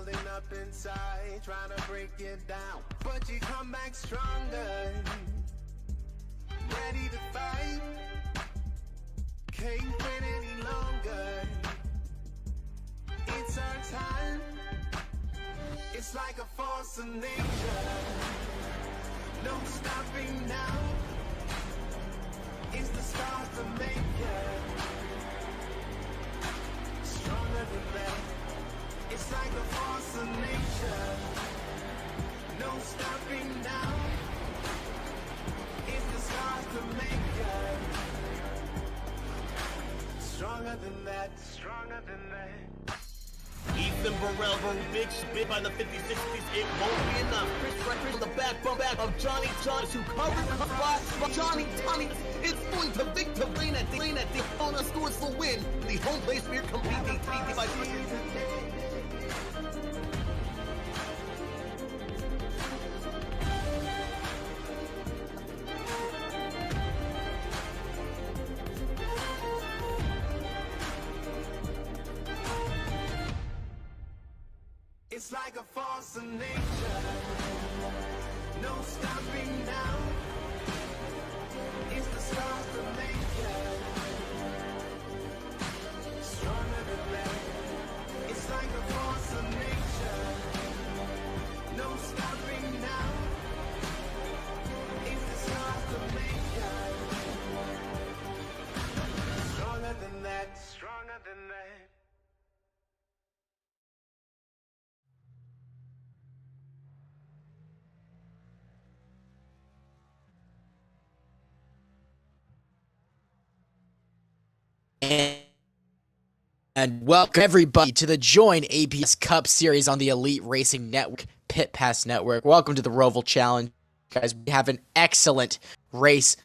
building up inside, trying to break it down, but you come back stronger, ready to fight. Can't wait any longer. It's our time. It's like a force of nature. No stopping now. It's the stars to make it. Stronger than that. It's like a force of nature. No stopping now. It's the stars to make it. Stronger than that. Stronger than that. Ethan Burrell from big spit by the 50-60s. It won't be enough. Chris Record on the back of Johnny who covered the spot. Johnny, it's going to Victor Lane at the opponent scores the win. The home place we're competing by It's like a force of nature. No stopping now. It's the stars to make it. Stronger than that. It's like a force of nature. No stopping now. It's the stars to make it. Stronger than that. Stronger than that. And welcome everybody to the Join APS Cup Series on the Elite Racing Network, Pit Pass Network. Welcome to the Roval Challenge, guys. We have an excellent race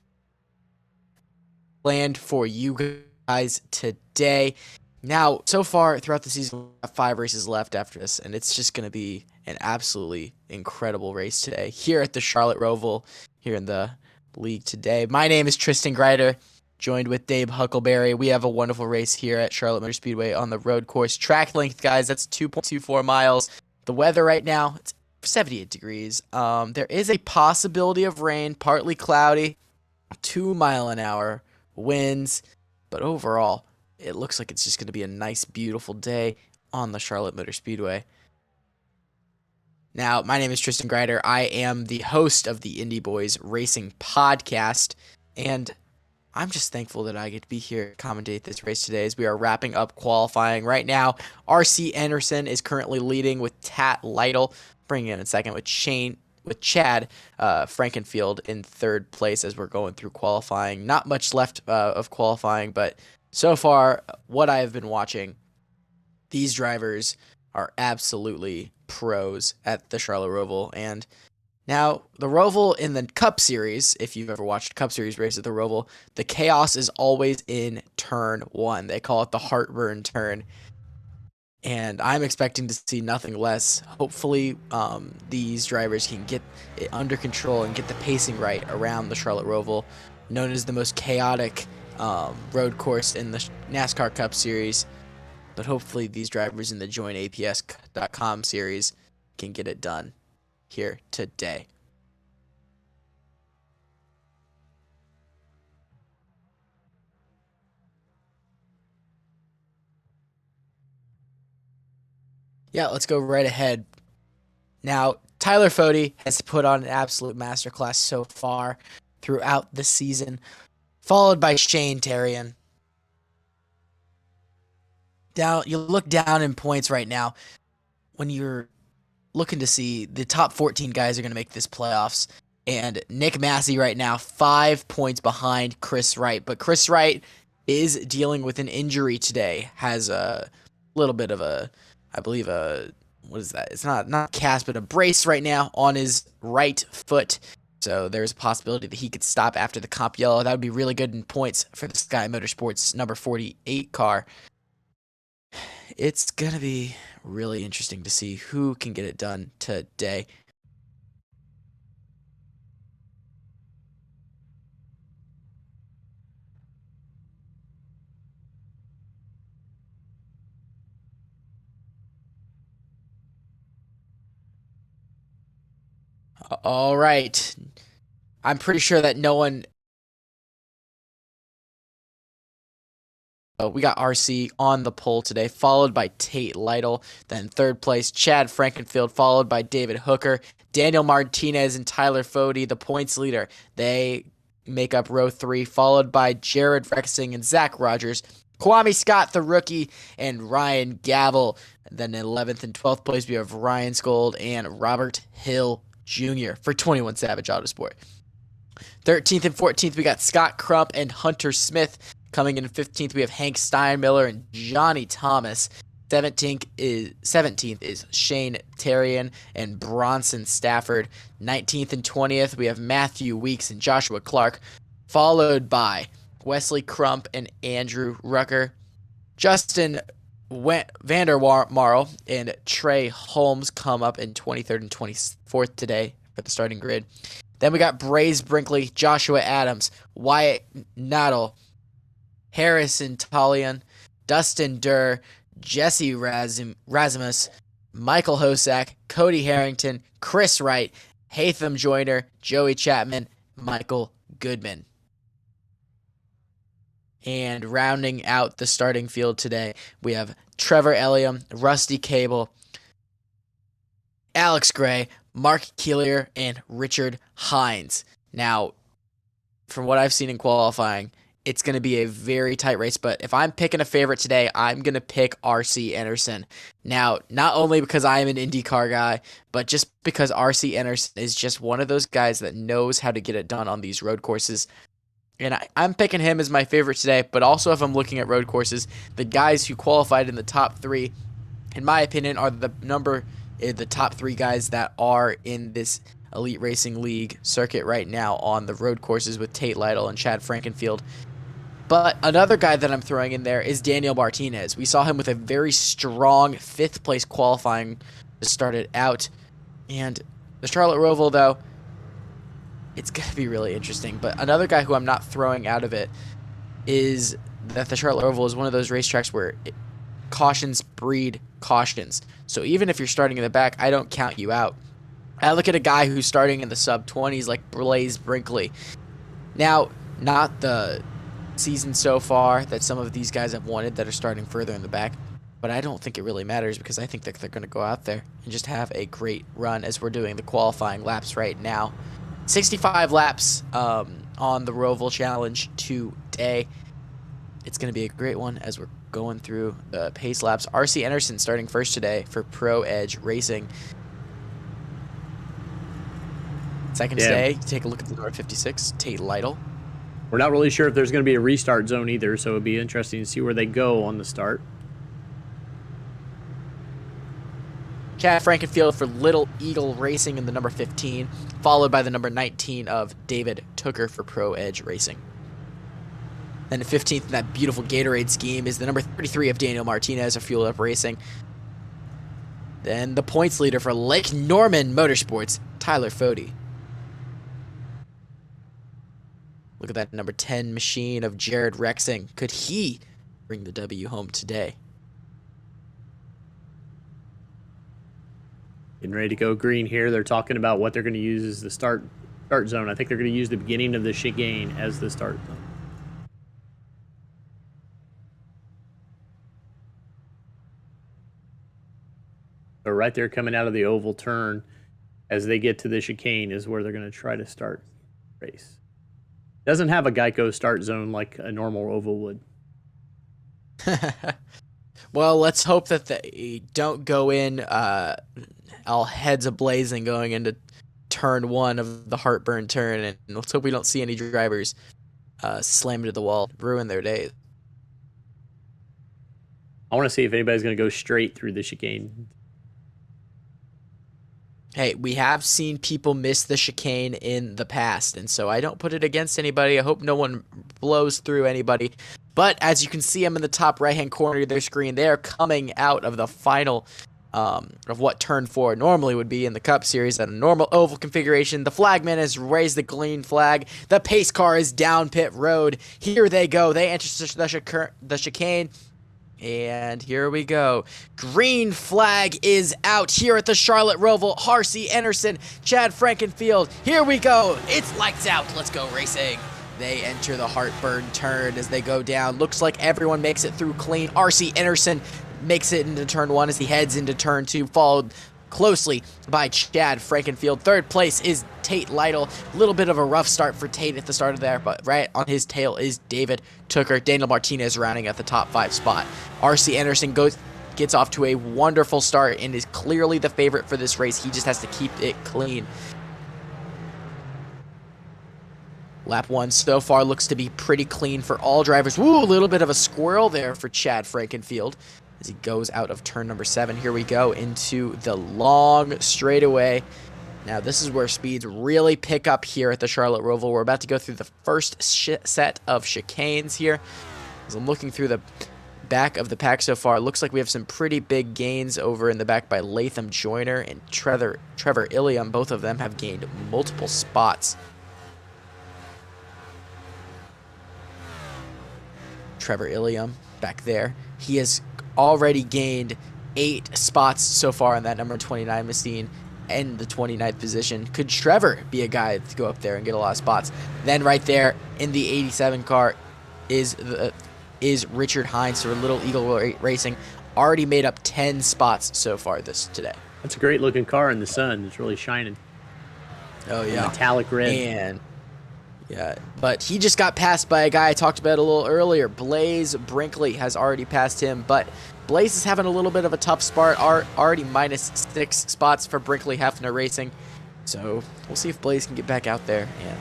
planned for you guys today. Now, so far throughout the season, we have 5 races left after this, and it's just going to be an absolutely incredible race today here at the Charlotte Roval, here in the league today. My name is Tristan Greider, joined with Dave Huckleberry. We have a wonderful race here at Charlotte Motor Speedway on the road course. Track length, guys, that's 2.24 miles. The weather right now, it's 78 degrees. There is a possibility of rain, partly cloudy, 2-mile-an-hour winds. But overall, it looks like it's just going to be a nice, beautiful day on the Charlotte Motor Speedway. Now, my name is Tristan Greider. I am the host of the Indie Boys Racing Podcast, and I'm just thankful that I get to be here to commentate this race today as we are wrapping up qualifying right now. RC Anderson is currently leading with Tat Lytle, bringing in second with Chad Frankenfield in third place as we're going through qualifying. Not much left of qualifying, but so far, what I have been watching, these drivers are absolutely pros at the Charlotte Roval. And now, the Roval in the Cup Series, if you've ever watched a Cup Series race at the Roval, the chaos is always in turn 1. They call it the heartburn turn. And I'm expecting to see nothing less. Hopefully, these drivers can get it under control and get the pacing right around the Charlotte Roval, known as the most chaotic road course in the NASCAR Cup Series. But hopefully, these drivers in the JoinAPS.com series can get it done here today. Yeah, let's go right ahead. Now, Tyler Fode has put on an absolute masterclass so far throughout the season, followed by Shane Terrian. Down, you look down in points right now when you're looking to see the top 14 guys are going to make this playoffs. And Nick Massey right now, 5 points behind Chris Wright. But Chris Wright is dealing with an injury today. Has a little bit of a, I believe what is that? It's not a cast, but a brace right now on his right foot. So there's a possibility that he could stop after the comp yellow. That would be really good in points for the Sky Motorsports number 48 car. It's going to be really interesting to see who can get it done today. All right. I'm pretty sure that no one. We got RC on the pole today, followed by Tate Lytle. Then third place, Chad Frankenfield, followed by David Hooker. Daniel Martinez and Tyler Fody, the points leader. They make up row 3, followed by Jared Rexing and Zach Rogers. Kwame Scott, the rookie, and Ryan Gavel. Then in 11th and 12th place, we have Ryan Scold and Robert Hill Jr. for 21 Savage Autosport. 13th and 14th, we got Scott Crump and Hunter Smith. Coming in 15th, we have Hank Steinmiller and Johnny Thomas. 17th is Shane Terrian and Bronson Stafford. 19th and 20th, we have Matthew Weeks and Joshua Clark, followed by Wesley Crump and Andrew Rucker. Justin Vandermarl and Trey Holmes come up in 23rd and 24th today for the starting grid. Then we got Braze Brinkley, Joshua Adams, Wyatt Naddle, Harrison Talion, Dustin Durr, Jesse Razimus, Michael Hosack, Cody Harrington, Chris Wright, Hatham Joyner, Joey Chapman, Michael Goodman. And rounding out the starting field today, we have Trevor Elliam, Rusty Cable, Alex Gray, Mark Keelier, and Richard Hines. Now, from what I've seen in qualifying, it's going to be a very tight race, but if I'm picking a favorite today, I'm going to pick RC Anderson. Now, not only because I am an IndyCar guy, but just because RC Anderson is just one of those guys that knows how to get it done on these road courses. And I'm picking him as my favorite today, but also if I'm looking at road courses, the guys who qualified in the top 3, in my opinion, are the top 3 guys that are in this Elite Racing League circuit right now on the road courses with Tate Lytle and Chad Frankenfield. But another guy that I'm throwing in there is Daniel Martinez. We saw him with a very strong 5th place qualifying to start it out. And the Charlotte Roval, though, it's going to be really interesting. But another guy who I'm not throwing out of it is that the Charlotte Roval is one of those racetracks where cautions breed cautions. So even if you're starting in the back, I don't count you out. I look at a guy who's starting in the sub-20s like Blaze Brinkley. Now, not the season so far that some of these guys have wanted that are starting further in the back, but I don't think it really matters because I think that they're going to go out there and just have a great run as we're doing the qualifying laps right now. 65 laps on the Roval Challenge today. It's going to be a great one as we're going through the pace laps. RC Anderson starting first today for Pro Edge Racing. Second today, take a look at the number 56, Tate Lytle. We're not really sure if there's going to be a restart zone either, so it'd be interesting to see where they go on the start. Chad Frankenfield for Little Eagle Racing in the number 15, followed by the number 19 of David Tooker for Pro Edge Racing. Then the 15th in that beautiful Gatorade scheme is the number 33 of Daniel Martinez of Fuel Up Racing. Then the points leader for Lake Norman Motorsports, Tyler Fody. Look at that number 10 machine of Jared Rexing. Could he bring the W home today? Getting ready to go green here. They're talking about what they're going to use as the start zone. I think they're going to use the beginning of the chicane as the start zone. So right there coming out of the oval turn as they get to the chicane is where they're going to try to start the race. Doesn't have a Geico start zone like a normal oval would. Well, let's hope that they don't go in all heads a-blazing going into turn 1 of the heartburn turn, and let's hope we don't see any drivers slam into the wall, ruin their days. I want to see if anybody's going to go straight through the chicane. Hey, we have seen people miss the chicane in the past, and so I don't put it against anybody. I hope no one blows through anybody. But as you can see, I'm in the top right-hand corner of their screen. They are coming out of the final of what turn 4 normally would be in the Cup Series at a normal oval configuration. The flagman has raised the green flag. The pace car is down pit road. Here they go. They enter the chicane. And here we go. Green flag is out here at the Charlotte Roval. RC Anderson, Chad Frankenfield. Here we go. It's lights out. Let's go racing. They enter the heartburn turn as they go down. Looks like everyone makes it through clean. RC Anderson makes it into turn 1 as he heads into turn 2, followed closely by Chad Frankenfield. Third place is Tate Lytle. A little bit of a rough start for Tate at the start of there, but right on his tail is David Tooker. Daniel Martinez rounding at the top 5 spot. RC Anderson gets off to a wonderful start and is clearly the favorite for this race. He just has to keep it clean. Lap 1 so far looks to be pretty clean for all drivers. Woo, a little bit of a squirrel there for Chad Frankenfield as he goes out of turn number 7. Here we go into the long straightaway. Now this is where speeds really pick up here at the Charlotte Roval. We're about to go through the first set of chicanes here. As I'm looking through the back of the pack so far, it looks like we have some pretty big gains over in the back by Latham Joyner and Trevor Iliam. Both of them have gained multiple spots. Trevor Iliam back there. He has already gained 8 spots so far in that number 29 machine and the 29th position. Could Trevor be a guy to go up there and get a lot of spots? Then right there in the 87 car is Richard Hines for Little Eagle Racing. Already made up 10 spots so far today. That's a great looking car in the sun. It's really shining. Oh yeah, metallic red. And yeah, but he just got passed by a guy I talked about a little earlier. Blaze Brinkley has already passed him, but Blaze is having a little bit of a tough start. Already minus 6 spots for Brinkley Hefner Racing. So we'll see if Blaze can get back out there and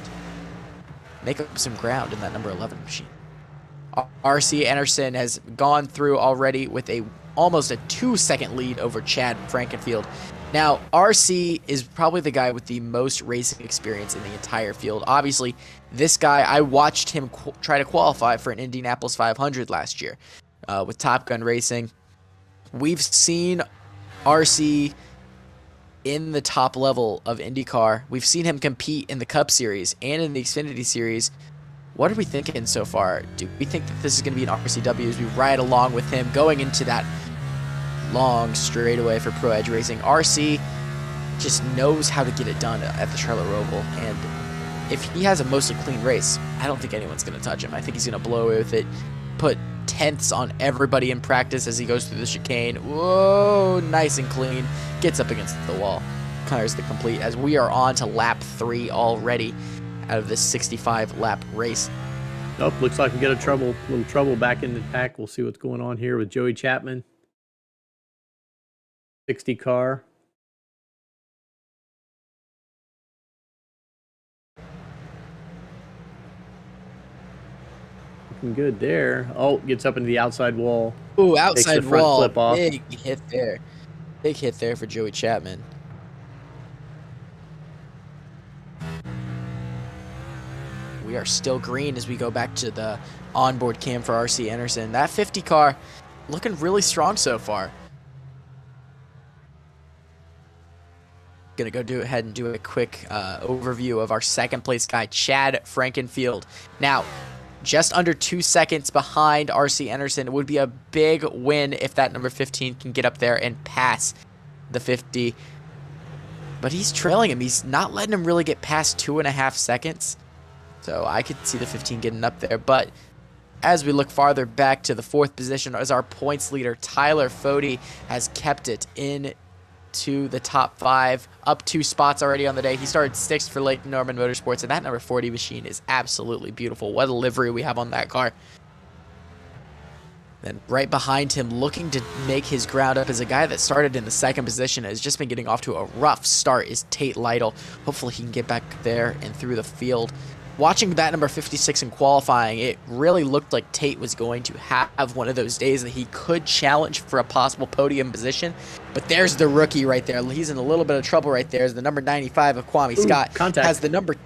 make up some ground in that number 11 machine. RC Anderson has gone through already with almost a 2-second lead over Chad Frankenfield. Now, RC is probably the guy with the most racing experience in the entire field. Obviously, this guy, I watched him try to qualify for an Indianapolis 500 last year with Top Gun Racing. We've seen RC in the top level of IndyCar. We've seen him compete in the Cup Series and in the Xfinity Series. What are we thinking so far? Do we think that this is going to be an RCW as we ride along with him going into that long straightaway for Pro Edge Racing? RC just knows how to get it done at the Charlotte Roval, and if he has a mostly clean race, I don't think anyone's going to touch him. I think he's going to blow away with it, put tenths on everybody in practice as he goes through the chicane. Whoa, nice and clean. Gets up against the wall. Clears the complete as we are on to lap 3 already out of this 65 lap race. Nope, looks like we got a little trouble back in the pack. We'll see what's going on here with Joey Chapman. 60 car. Looking good there. Oh, gets up into the outside wall. Ooh, outside front wall. flip off. Big hit there. Big hit there for Joey Chapman. We are still green as we go back to the onboard cam for RC Anderson. That 50 car looking really strong so far. Gonna go ahead and do a quick overview of our second place guy, Chad Frankenfield. Now, just under 2 seconds behind RC Anderson. It would be a big win if that number 15 can get up there and pass the 50. But he's trailing him. He's not letting him really get past 2.5 seconds. So I could see the 15 getting up there. But as we look farther back to the 4th position, as our points leader, Tyler Fody, has kept it in to the top 5, up 2 spots already on the day. He started 6th for Lake Norman Motorsports, and that number 40 machine is absolutely beautiful. What a livery we have on that car. Then right behind him, looking to make his ground up, is a guy that started in the 2nd position and has just been getting off to a rough start, is Tate Lytle. Hopefully he can get back there and through the field. Watching that number 56 in qualifying, it really looked like Tate was going to have one of those days that he could challenge for a possible podium position. But there's the rookie right there. He's in a little bit of trouble right there as the number 95 of Kwame Scott has the number.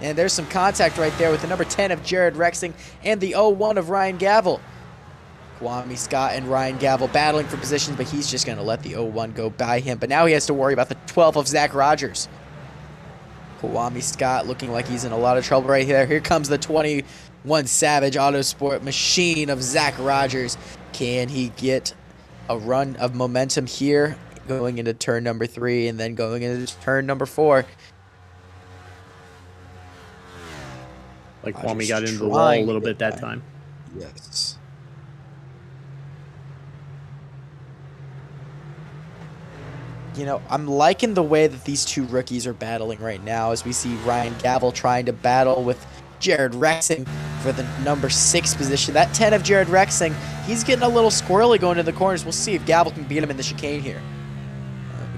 And there's some contact right there with the number 10 of Jared Rexing and the 01 of Ryan Gavel. Kwame Scott and Ryan Gavel battling for positions, but he's just going to let the 01 go by him. But now he has to worry about the 12 of Zach Rogers. Kwame Scott looking like he's in a lot of trouble right here. Here comes the 21 Savage Autosport machine of Zach Rogers. Can he get a run of momentum here going into turn number 3 and then going into turn number 4? Like Kwame got into the wall a little bit that time. Yes. You know, I'm liking the way that these two rookies are battling right now as we see Ryan Gavel trying to battle with Jared Rexing for the number 6 position. That 10 of Jared Rexing, he's getting a little squirrely going to the corners. We'll see if Gavel can beat him in the chicane here.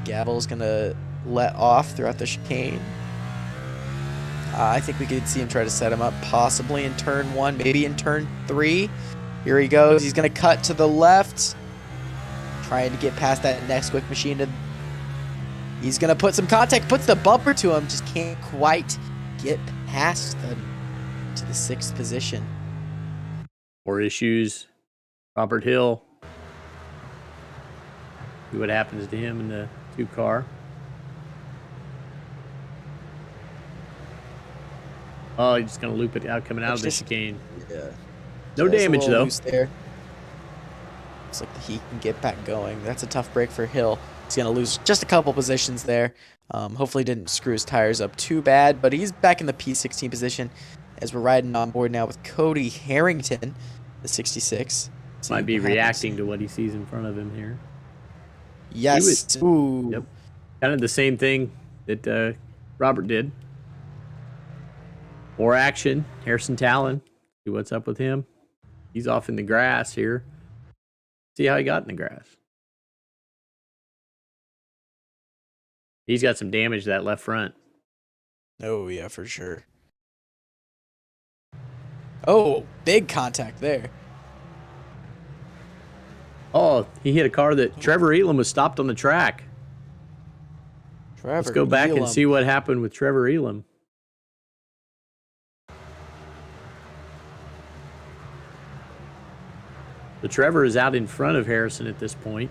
Gavel's going to let off throughout the chicane. I think we could see him try to set him up possibly in turn 1, maybe in turn 3. Here he goes. He's going to cut to the left, trying to get past that next quick machine. He's going to put some contact, puts the bumper to him, just can't quite get past them to the 6th position. More issues. Robert Hill. See what happens to him in the 2 car. Oh, he's just going to loop it out, coming out of the chicane. Yeah. No damage, though. There. Looks like he can get back going. That's a tough break for Hill. He's going to lose just a couple positions there. Hopefully didn't screw his tires up too bad, but he's back in the P16 position as we're riding on board now with Cody Harrington, the 66. Might be reacting to what he sees in front of him here. Yes. Ooh. Yep. Kind of the same thing that Robert did. More action. Harrison Talon. See what's up with him. He's off in the grass here. See how he got in the grass. He's got some damage to that left front. Oh, yeah, for sure. Oh, big contact there. Oh, he hit a car that Trevor Elam was stopped on the track. Let's go back and see what happened with Trevor Elam. So Trevor is out in front of Harrison at this point,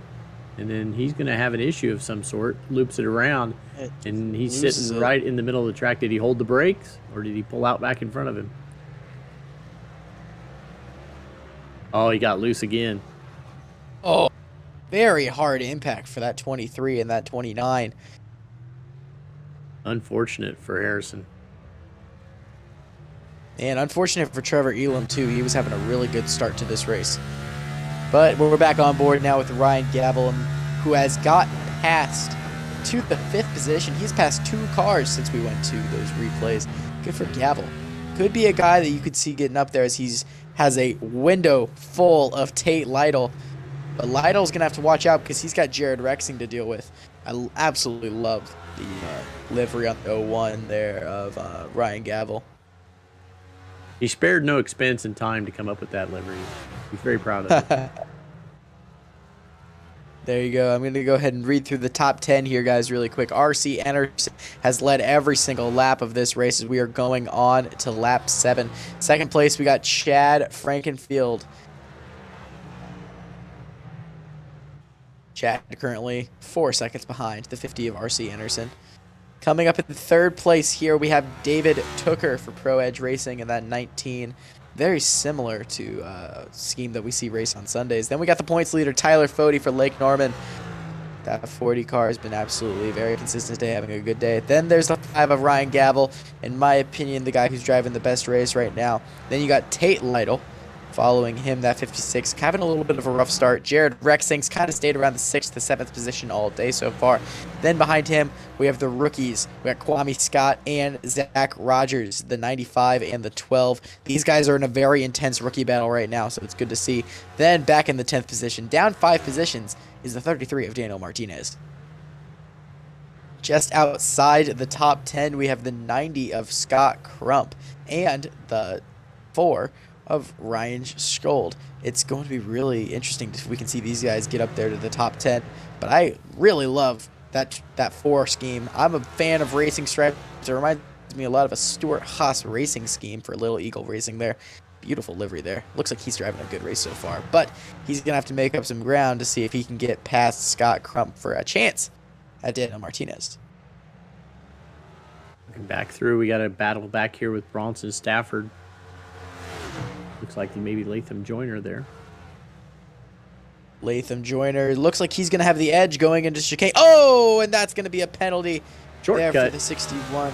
and then he's going to have an issue of some sort. Loops it around, and he's sitting right in the middle of the track. Did he hold the brakes, or did he pull out back in front of him? Oh, he got loose again. Oh, very hard impact for that 23 and that 29. Unfortunate for Harrison. And unfortunate for Trevor Elam, too. He was having a really good start to this race. But we're back on board now with Ryan Gavel, who has gotten past to the 5th position. He's passed 2 cars since we went to those replays. Good for Gavel. Could be a guy that you could see getting up there as he's has a window full of Tate Lytle. But Lytle's going to have to watch out because he's got Jared Rexing to deal with. I absolutely love the livery on the 01 there of Ryan Gavel. He spared no expense and time to come up with that livery. He's very proud of it. There you go. I'm going to go ahead and read through the top 10 here, guys, really quick. RC Anderson has led every single lap of this race as we are going on to lap 7. Second place, we got Chad Frankenfield. Chad currently 4 seconds behind the 50 of RC Anderson. Coming up in the 3rd place here, we have David Tooker for Pro Edge Racing in that 19. Very similar to a scheme that we see race on Sundays. Then we got the points leader, Tyler Fody for Lake Norman. That 40 car has been absolutely very consistent today, having a good day. Then there's the 5 of Ryan Gavel. In my opinion, the guy who's driving the best race right now. Then you got Tate Lytle following him, that 56, having a little bit of a rough start. Jared Rexing's kind of stayed around the 6th to 7th position all day so far. Then behind him, we have the rookies. We got Kwame Scott and Zach Rogers, the 95 and the 12. These guys are in a very intense rookie battle right now, so it's good to see. Then back in the 10th position, down 5 positions, is the 33 of Daniel Martinez. Just outside the top 10, we have the 90 of Scott Crump and the 4 of Ryan Scold. It's going to be really interesting if we can see these guys get up there to the top 10. But I really love that 4 scheme. I'm a fan of racing stripes. It reminds me a lot of a Stuart Haas racing scheme for Little Eagle Racing there. Beautiful livery there. Looks like he's driving a good race so far. But he's going to have to make up some ground to see if he can get past Scott Crump for a chance at Daniel Martinez. Looking back through, we got a battle back here with Bronson Stafford. Looks like maybe Latham Joyner there. Latham Joyner looks like he's going to have the edge going into chicane. Oh, and that's going to be a penalty Shortcut there for the 61.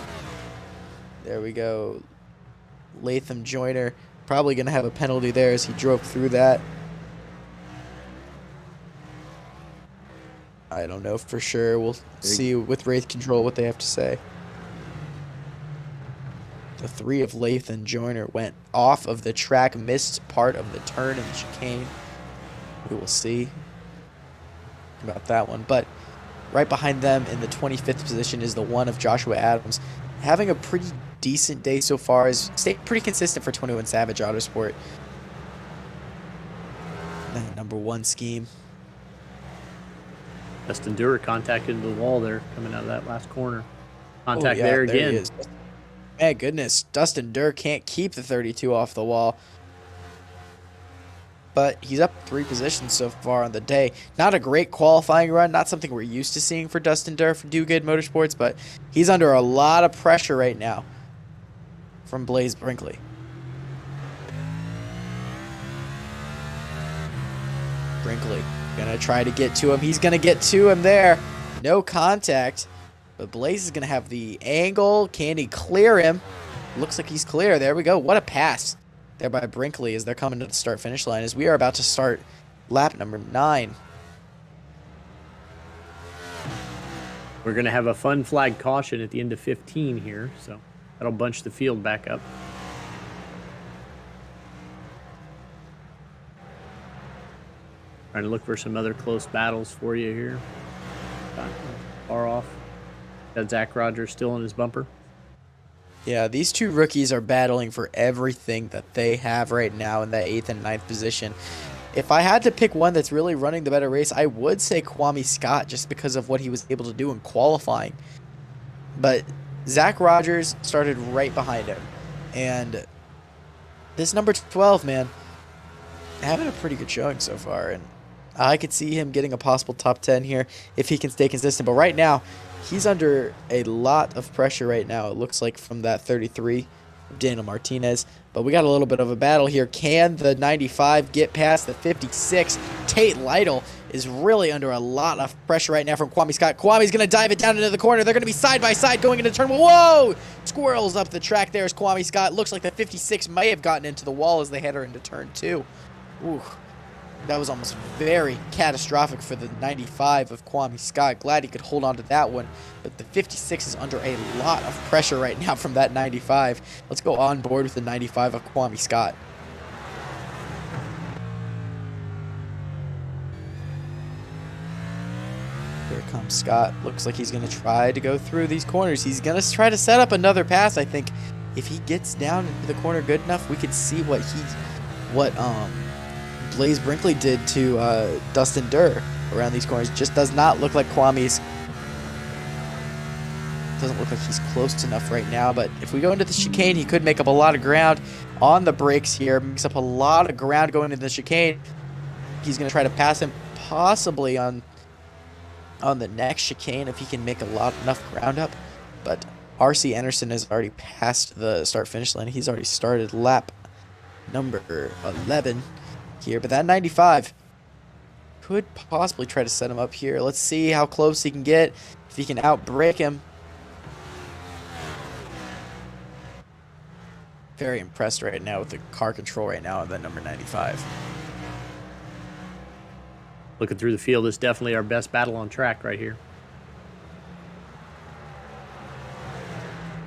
There we go. Latham Joyner probably going to have a penalty there as he drove through that. I don't know for sure. We'll see with Wraith Control what they have to say. The 3 of Latham Joyner went off of the track, missed part of the turn in the chicane. We will see about that one. But right behind them in the 25th position is the 1 of Joshua Adams. Having a pretty decent day so far. Has stayed pretty consistent for 21 Savage Autosport. That number 1 scheme. Dustin Dewar contacted the wall there coming out of that last corner. Contact Oh, yeah, there he again. is. Man, goodness. Dustin Durr can't keep the 32 off the wall. But he's up 3 positions so far on the day. Not a great qualifying run. Not something we're used to seeing for Dustin Durr from Do Good Motorsports. But he's under a lot of pressure right now from Blaze Brinkley. Brinkley gonna try to get to him. He's gonna get to him there. No contact. But Blaze is gonna have the angle. Can he clear him? Looks like he's clear. There we go. What a pass there by Brinkley as they're coming to the start-finish line as we are about to start lap number 9. We're going to have a fun flag caution at the end of 15 here, so that'll bunch the field back up. Trying to look for some other close battles for you here. Not far off. Got Zach Rogers still in his bumper. Yeah, these 2 rookies are battling for everything that they have right now in that 8th and 9th position. If I had to pick one that's really running the better race, I would say Kwame Scott just because of what he was able to do in qualifying. But Zach Rogers started right behind him. And this number 12, man, having a pretty good showing so far. And I could see him getting a possible top 10 here if he can stay consistent. But right now, he's under a lot of pressure right now, it looks like, from that 33 of Daniel Martinez. But we got a little bit of a battle here. Can the 95 get past the 56? Tate Lytle is really under a lot of pressure right now from Kwame Scott. Kwame's going to dive it down into the corner. They're going to be side by side going into turn 1. Whoa! Squirrels up the track there as Kwame Scott. Looks like the 56 may have gotten into the wall as they head her into turn 2. Ooh. That was almost very catastrophic for the 95 of Kwame Scott. Glad he could hold on to that one. But the 56 is under a lot of pressure right now from that 95. Let's go on board with the 95 of Kwame Scott. Here comes Scott. Looks like he's going to try to go through these corners. He's going to try to set up another pass, I think. If he gets down into the corner good enough, we could see what Blaze Brinkley did to Dustin Durr around these corners. Just does not look like Kwame's. Doesn't look like he's close enough right now, but if we go into the chicane, he could make up a lot of ground on the brakes here. Makes up a lot of ground going into the chicane. He's going to try to pass him possibly on the next chicane if he can make enough ground up. But R.C. Anderson has already passed the start-finish line. He's already started lap number 11 here, but that 95 could possibly try to set him up here. Let's see how close he can get, if he can outbrake him. Very impressed right now with the car control right now of that number 95. Looking through the field, it's definitely our best battle on track right here.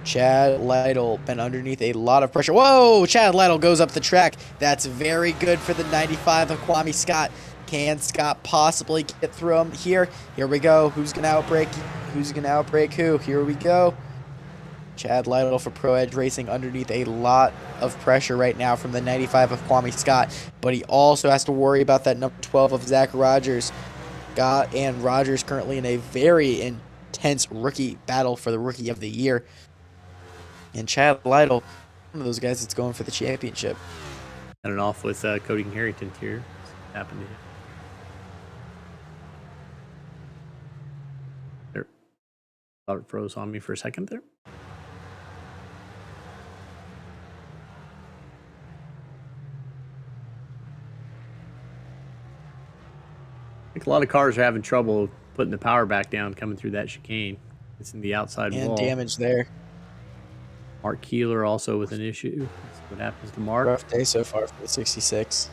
Chad Lytle been underneath a lot of pressure. Whoa! Chad Lytle goes up the track. That's very good for the 95 of Kwame Scott. Can Scott possibly get through him here? Here we go. Who's going to outbrake? Who's going to outbrake who? Here we go. Chad Lytle for Pro Edge Racing underneath a lot of pressure right now from the 95 of Kwame Scott. But he also has to worry about that number 12 of Zach Rogers. Scott and Rogers currently in a very intense rookie battle for the Rookie of the Year. And Chad Lytle, one of those guys that's going for the championship. And off with Cody Harrington here. Happened to there. Thought it froze on me for a second there. think a lot of cars are having trouble putting the power back down coming through that chicane. It's in the outside And wall. damage there. Mark Keeler also with an issue. Let's see what happens to Mark. Rough day so far for the 66.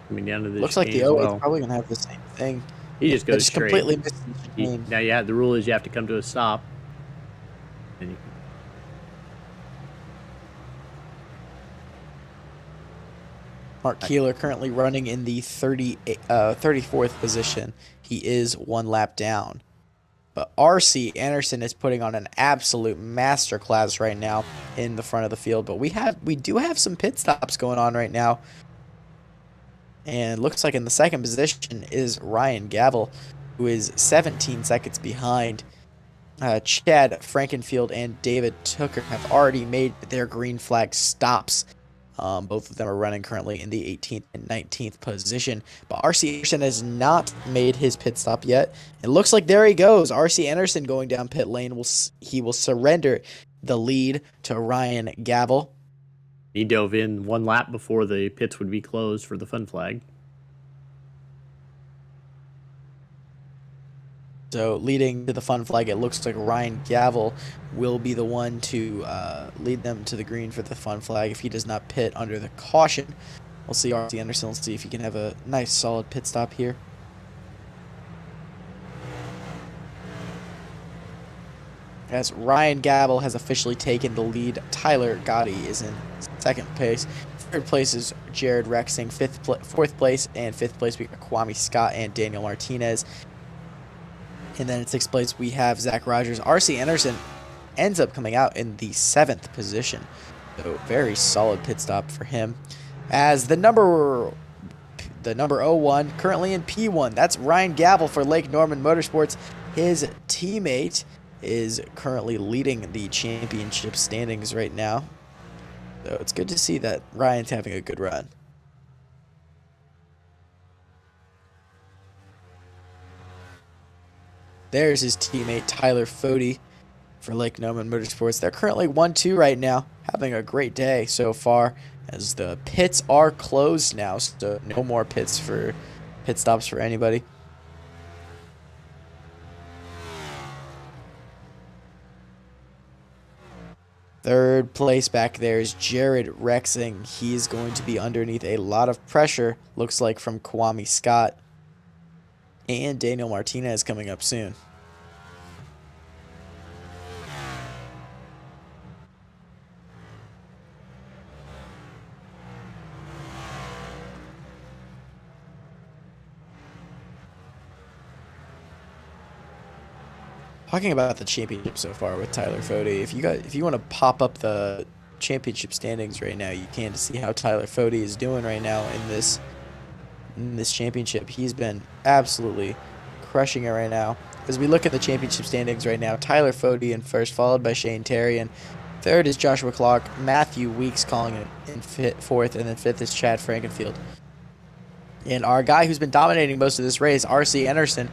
Coming down to the Looks like the chicane as 08 well. is probably going to have the same thing. He just They goes just straight. completely missed the chicane. Now, yeah, the rule is you have to come to a stop. And you, Mark Keeler currently running in the 34th position. He is 1 lap down. But R.C. Anderson is putting on an absolute masterclass right now in the front of the field. But we do have some pit stops going on right now. And looks like in the second position is Ryan Gavel, who is 17 seconds behind. Chad Frankenfield and David Tooker have already made their green flag stops. Both of them are running currently in the 18th and 19th position. But R.C. Anderson has not made his pit stop yet. It looks like there he goes. R.C. Anderson going down pit lane. He will surrender the lead to Ryan Gavel. he dove in 1 lap before the pits would be closed for the fun flag. So leading to the fun flag, it looks like Ryan Gavel will be the one to lead them to the green for the fun flag if he does not pit under the caution. We'll see R.C. Anderson. Let's see if he can have a nice solid pit stop here. As Ryan Gavel has officially taken the lead, Tyler Gotti is in second place. Third place is Jared Rexing. Fourth place and fifth place we got Kwame Scott and Daniel Martinez. And then in sixth place we have Zach Rogers. R.C. Anderson ends up coming out in the 7th position. So very solid pit stop for him. As the number 01 currently in P1, that's Ryan Gavel for Lake Norman Motorsports. His teammate is currently leading the championship standings right now. So it's good to see that Ryan's having a good run. There's his teammate Tyler Fody for Lake Norman Motorsports. They're currently 1-2 right now, having a great day so far as the pits are closed now, so no more pit stops for anybody. Third place back there is Jared Rexing. He's going to be underneath a lot of pressure, looks like, from Kwame Scott. And Daniel Martinez coming up soon. Talking about the championship so far with Tyler Fody, if you want to pop up the championship standings right now, you can, to see how Tyler Fody is doing right now in this championship. He's been absolutely crushing it right now. As we look at the championship standings right now, Tyler Fody in first, followed by Shane Terry, and third is Joshua Clark. Matthew Weeks calling it in fourth, and then fifth is Chad Frankenfield. And our guy who's been dominating most of this race, R.C. Anderson,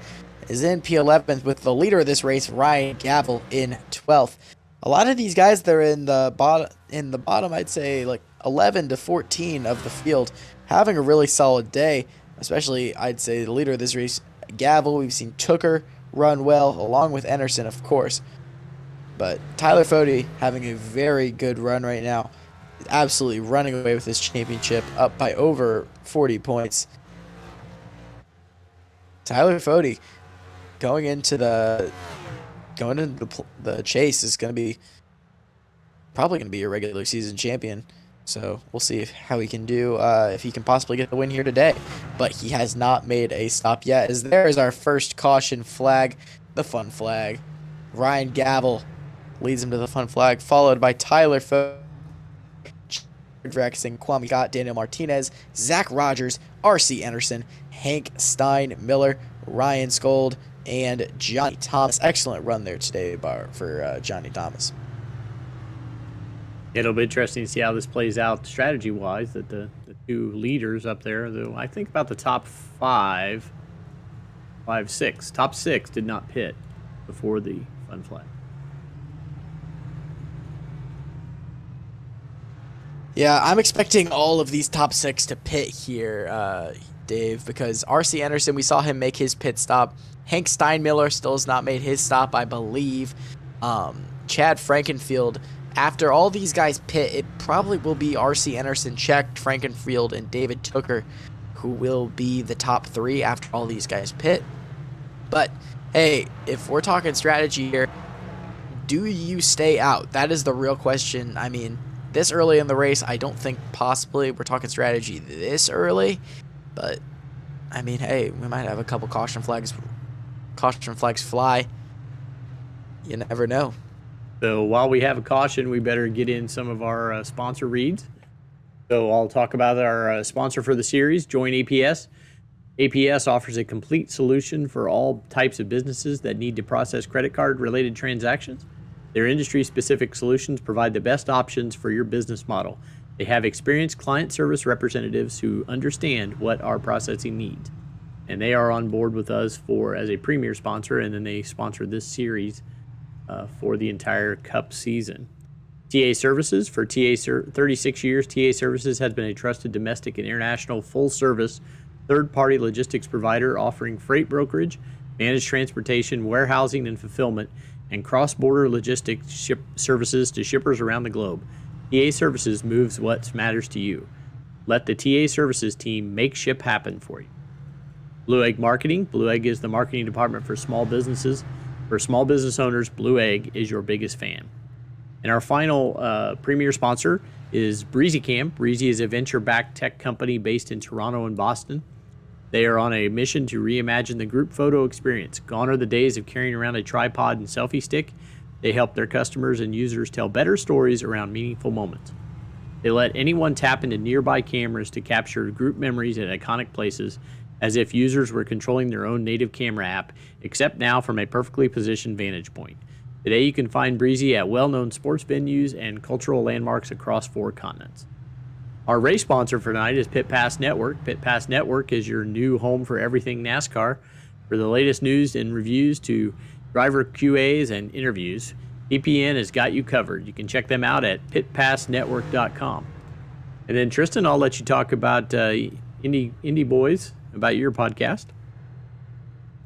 is in P11th with the leader of this race, Ryan Gavel, in 12th. A lot of these guys, they're in the bottom, I'd say like 11 to 14 of the field, having a really solid day. Especially, I'd say, the leader of this race, Gavel. We've seen Tooker run well, along with Anderson, of course. But Tyler Fody having a very good run right now. Absolutely running away with this championship, up by over 40 points. Tyler Fody going into the chase is probably going to be a regular season champion. So we'll see how he can do, if he can possibly get the win here today. But he has not made a stop yet, as there is our first caution flag, the fun flag. Ryan Gavel leads him to the fun flag, followed by Tyler Fody, Rexing, Kwame Scott, Daniel Martinez, Zach Rogers, R.C. Anderson, Hank Stein Miller, Ryan Skold, and Johnny Thomas. Excellent run there today for Johnny Thomas. It'll be interesting to see how this plays out strategy-wise, that the two leaders up there, though I think about the top top six did not pit before the fun flag. Yeah, I'm expecting all of these top 6 to pit here, Dave, because R.C. Anderson, we saw him make his pit stop. Hank Steinmiller still has not made his stop, I believe. Chad Frankenfield, after all these guys pit, it probably will be R.C. Anderson, Check, Frankenfield, and David Tooker, who will be the top 3 after all these guys pit. But, hey, if we're talking strategy here, do you stay out? That is the real question. I mean, this early in the race, I don't think possibly we're talking strategy this early, but I mean, hey, we might have a couple caution flags fly. You never know. So while we have a caution, we better get in some of our sponsor reads. So I'll talk about our sponsor for the series, Join APS. APS offers a complete solution for all types of businesses that need to process credit card related transactions. Their industry-specific solutions provide the best options for your business model. They have experienced client service representatives who understand what our processing needs. And they are on board with us as a premier sponsor, and then they sponsor this series for the entire Cup season. TA Services. For 36 years, TA Services has been a trusted domestic and international full-service third-party logistics provider offering freight brokerage, managed transportation, warehousing and fulfillment, and cross-border logistics services to shippers around the globe. TA Services moves what matters to you. Let the TA Services team make ship happen for you. Blue Egg Marketing. Blue Egg is the marketing department for small businesses. For small business owners, Blue Egg is your biggest fan. And our final premier sponsor is Brixi Cam. Brixi is a venture-backed tech company based in Toronto and Boston. They are on a mission to reimagine the group photo experience. Gone are the days of carrying around a tripod and selfie stick. They help their customers and users tell better stories around meaningful moments. They let anyone tap into nearby cameras to capture group memories at iconic places, as if users were controlling their own native camera app, except now from a perfectly positioned vantage point. Today you can find Brixi at well-known sports venues and cultural landmarks across 4 continents. Our race sponsor for tonight is Pit Pass Network. Pit Pass Network is your new home for everything NASCAR. For the latest news and reviews to driver QAs and interviews, PPN has got you covered. You can check them out at pitpassnetwork.com. And then Tristan, I'll let you talk about Indy Boys, about your podcast.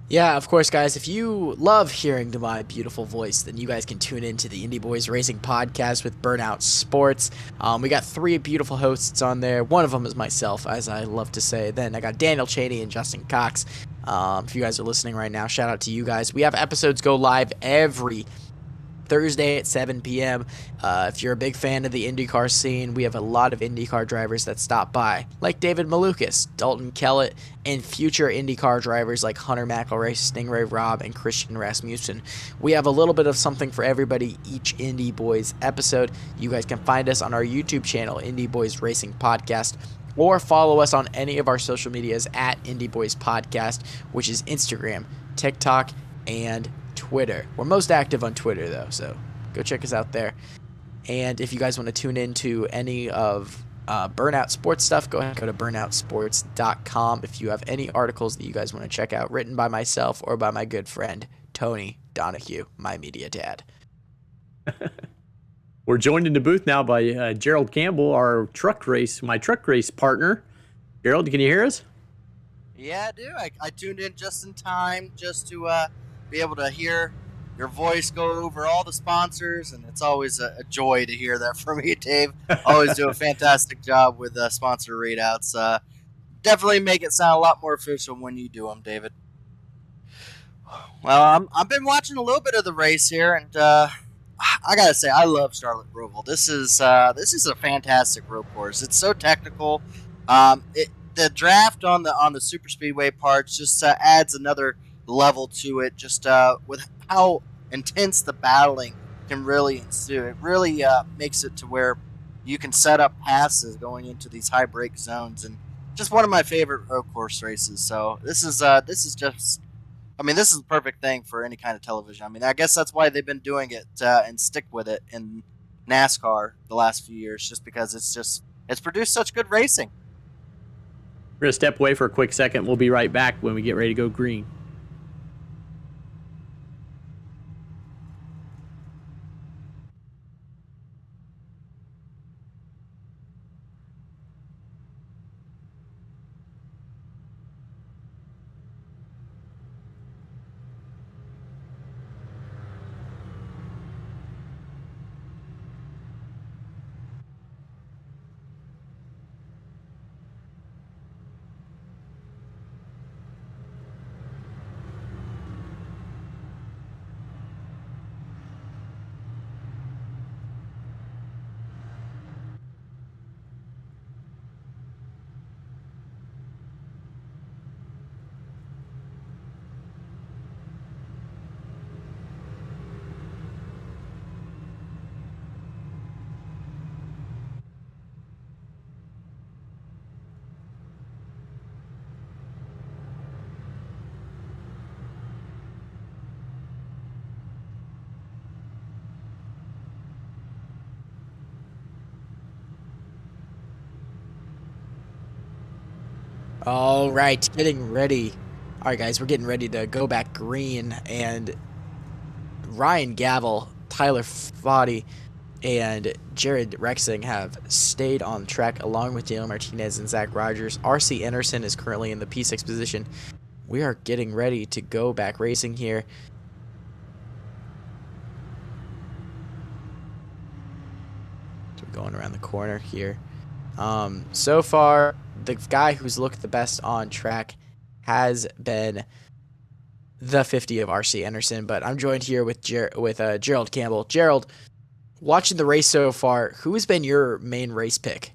Yeah, of course, guys. If you love hearing to my beautiful voice, then you guys can tune into the Indy Boys Racing Podcast with Burnout Sports. We got 3 beautiful hosts on there. One of them is myself, as I love to say. Then I got Daniel Cheney and Justin Cox. If you guys are listening right now, shout out to you guys. We have episodes go live every Thursday at 7 p.m. If you're a big fan of the IndyCar scene, we have a lot of IndyCar drivers that stop by, like David Malukas, Dalton Kellett, and future IndyCar drivers like Hunter McElroy, Stingray Robb, and Christian Rasmussen. We have a little bit of something for everybody each Indy Boys episode. You guys can find us on our YouTube channel, Indy Boys Racing Podcast, or follow us on any of our social medias at Indy Boys Podcast, which is Instagram, TikTok, and Twitter. We're most active on Twitter, though, so go check us out there. And if you guys want to tune into any of Burnout Sports stuff, go ahead and go to burnoutsports.com if you have any articles that you guys want to check out, written by myself or by my good friend, Tony Donahue, my media dad. We're joined in the booth now by Gerald Campbell, my truck race partner. Gerald, can you hear us? Yeah, I do. I tuned in just in time just to be able to hear your voice go over all the sponsors, and it's always a joy to hear that from you, Dave. Always do a fantastic job with sponsor readouts. Definitely make it sound a lot more official when you do them, David. Well, I've been watching a little bit of the race here, and I gotta say, I love Charlotte Roval. This is a fantastic road course. It's so technical. The draft on the super speedway parts just adds another level to it, just with how intense the battling can really ensue. It really makes it to where you can set up passes going into these high break zones, and just one of my favorite road course races. So this is just, I mean, this is the perfect thing for any kind of television. I mean, I guess that's why they've been doing it and stick with it in NASCAR the last few years, just because it's produced such good racing. We're going to step away for a quick second. We'll be right back when we get ready to go green. All right, getting ready. All right, guys, we're getting ready to go back green, and Ryan Gavel, Tyler Foddy, and Jared Rexing have stayed on track along with Daniel Martinez and Zach Rogers. RC Anderson is currently in the P6 position. We are getting ready to go back racing here. So we're going around the corner here. So far, the guy who's looked the best on track has been the 50 of RC Anderson, but I'm joined here with Gerald Campbell. Gerald, watching the race so far, who has been your main race pick?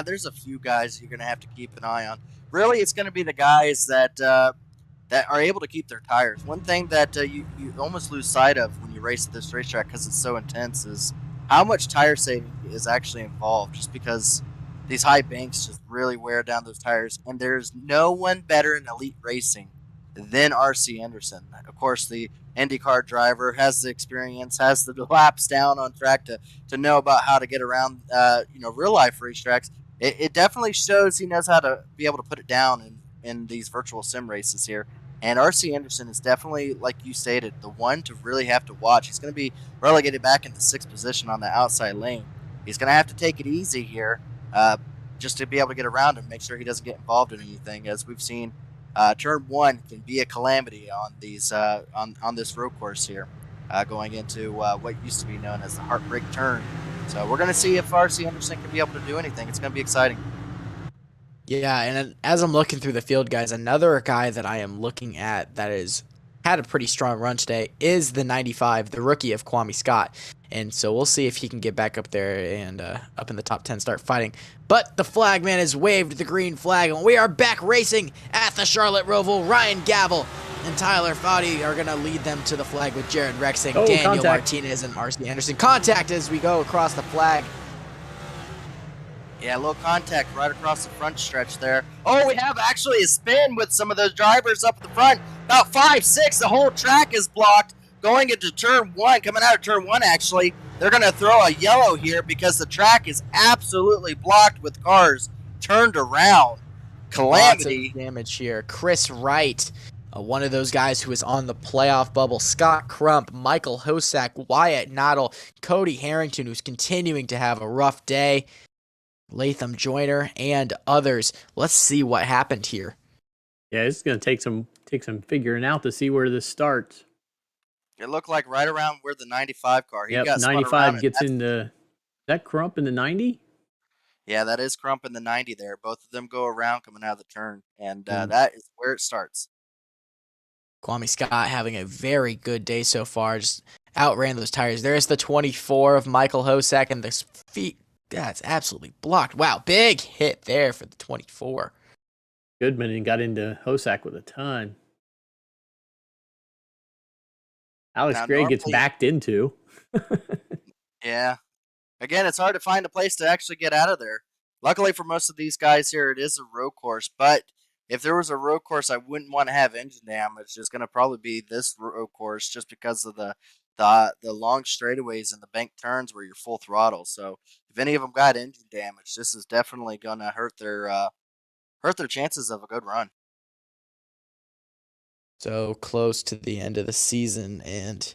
There's a few guys you're going to have to keep an eye on. Really, it's going to be the guys that that are able to keep their tires. One thing that you almost lose sight of when you race at this racetrack because it's so intense is how much tire saving is actually involved, just because these high banks just really wear down those tires. And there's no one better in elite racing than RC Anderson. Of course, the IndyCar driver has the experience, has the laps down on track to know about how to get around, real life racetracks. It definitely shows he knows how to be able to put it down in these virtual sim races here. And RC Anderson is definitely, like you stated, the one to really have to watch. He's going to be relegated back into 6th position on the outside lane. He's going to have to take it easy here, just to be able to get around him, make sure he doesn't get involved in anything. As we've seen, turn 1 can be a calamity on these on this road course here, going into what used to be known as the Heartbreak Turn. So we're going to see if RC Anderson can be able to do anything. It's going to be exciting. Yeah, and as I'm looking through the field, guys, another guy that I am looking at that has had a pretty strong run today is the 95, the rookie of Kwame Scott. And so we'll see if he can get back up there and up in the top 10 start fighting. But the flagman has waved the green flag, and we are back racing at the Charlotte Roval. Ryan Gavel and Tyler Foddy are going to lead them to the flag with Jared Rexing, Daniel contact. Martinez, and RC Anderson. Contact as we go across the flag. Yeah, a little contact right across the front stretch there. Oh, we have actually a spin with some of those drivers up at the front. About 5, 6, the whole track is blocked. Going into turn 1, coming out of turn 1 actually, they're going to throw a yellow here because the track is absolutely blocked with cars turned around. Calamity. Lots of damage here. Chris Wright, one of those guys who is on the playoff bubble. Scott Crump, Michael Hosack, Wyatt Noddle, Cody Harrington, who's continuing to have a rough day, Latham Joyner, and others. Let's see what happened here. Yeah, it's going to take some figuring out to see where this starts. It looked like right around where the 95 car. He Yep, got 95 gets into. Is that Crump in the 90? Yeah, that is Crump in the 90 there. Both of them go around coming out of the turn, and that is where it starts. Kwame Scott having a very good day so far. Just outran those tires. There's the 24 of Michael Hosack, and this feet. That's absolutely blocked. Wow, big hit there for the 24. Goodman and got into Hosack with a ton. Alex Now, Gray gets normally- backed into. Yeah. Again, it's hard to find a place to actually get out of there. Luckily for most of these guys here, it is a road course, but if there was a road course I wouldn't want to have engine damage, it's going to probably be this road course just because of the long straightaways and the bank turns where you're full throttle. So if any of them got engine damage, this is definitely going to hurt their chances of a good run. So close to the end of the season, and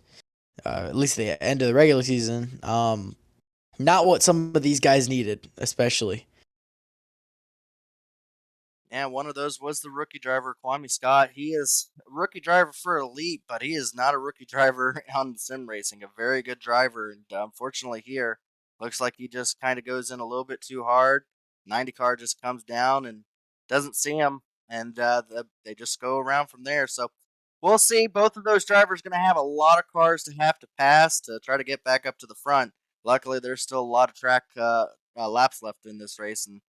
at least the end of the regular season. Not what some of these guys needed, especially. And one of those was the rookie driver, Kwame Scott. He is a rookie driver for Elite, but he is not a rookie driver on sim racing. A very good driver, and unfortunately here, looks like he just kind of goes in a little bit too hard. 90 car just comes down and doesn't see him, and they just go around from there. So we'll see. Both of those drivers going to have a lot of cars to have to pass to try to get back up to the front. Luckily, there's still a lot of track laps left in this race, and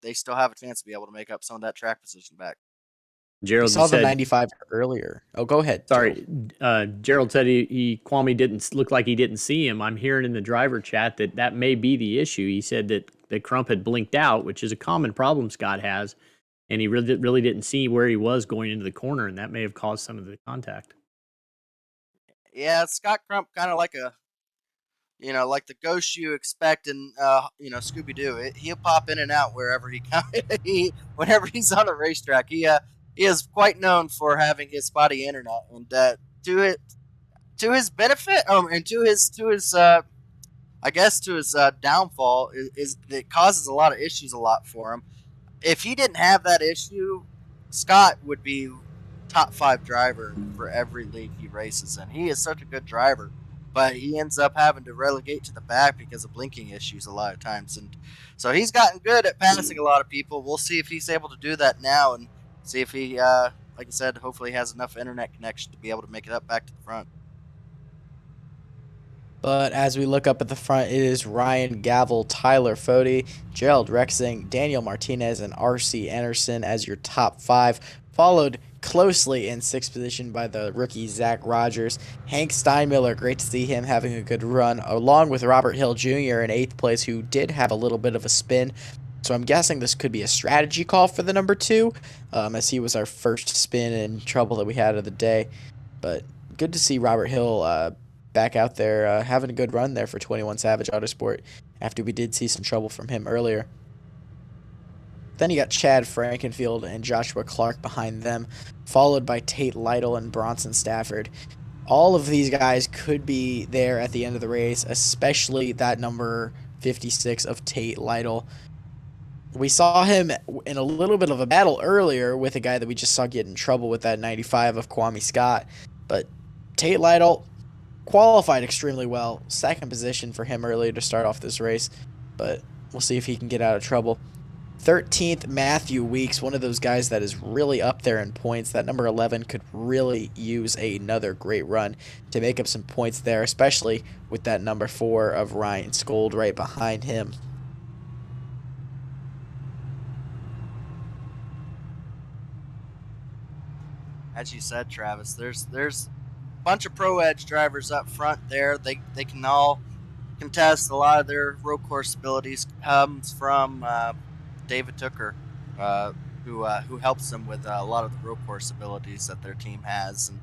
they still have a chance to be able to make up some of that track position back. Gerald We saw said, the 95 earlier. Oh, go ahead. sorry, Gerald said Kwame didn't look like he didn't see him. I'm hearing in the driver chat that may be the issue. He said that Crump had blinked out, which is a common problem Scott has, and he really didn't see where he was going into the corner, and that may have caused some of the contact. Yeah, Scott Crump kind of like like the ghost you expect in Scooby Doo. He'll pop in and out wherever whenever he's on a racetrack. He is quite known for having his spotty internet, and to his benefit, and I guess to his downfall is it causes a lot of issues a lot for him. If he didn't have that issue, Scott would be top 5 driver for every league he races in. He is such a good driver, but he ends up having to relegate to the back because of blinking issues a lot of times. And so he's gotten good at passing a lot of people. We'll see if he's able to do that now, and see if he, like I said, hopefully has enough internet connection to be able to make it up back to the front. But as we look up at the front, it is Ryan Gavel, Tyler Fode, Gerald Rexing, Daniel Martinez, and R.C. Anderson as your top 5, followed closely in 6th position by the rookie Zach Rogers. Hank Steinmiller, great to see him having a good run, along with Robert Hill Jr. in 8th place, who did have a little bit of a spin. So I'm guessing this could be a strategy call for the number 2, as he was our first spin and trouble that we had of the day. But good to see Robert Hill back out there having a good run there for 21 Savage Autosport after we did see some trouble from him earlier. Then you got Chad Frankenfield and Joshua Clark behind them, followed by Tate Lytle and Bronson Stafford. All of these guys could be there at the end of the race, especially that number 56 of Tate Lytle. We saw him in a little bit of a battle earlier with a guy that we just saw get in trouble with that 95 of Kwame Scott, but Tate Lytle qualified extremely well. 2nd position for him earlier to start off this race, but we'll see if he can get out of trouble. 13th, Matthew Weeks, one of those guys that is really up there in points. That number 11 could really use another great run to make up some points there, especially with that number 4 of Ryan Skold right behind him. As you said, Travis, there's bunch of Pro Edge drivers up front there. They can all contest. A lot of their road course abilities comes from David Tooker, who helps them with a lot of the road course abilities that their team has. And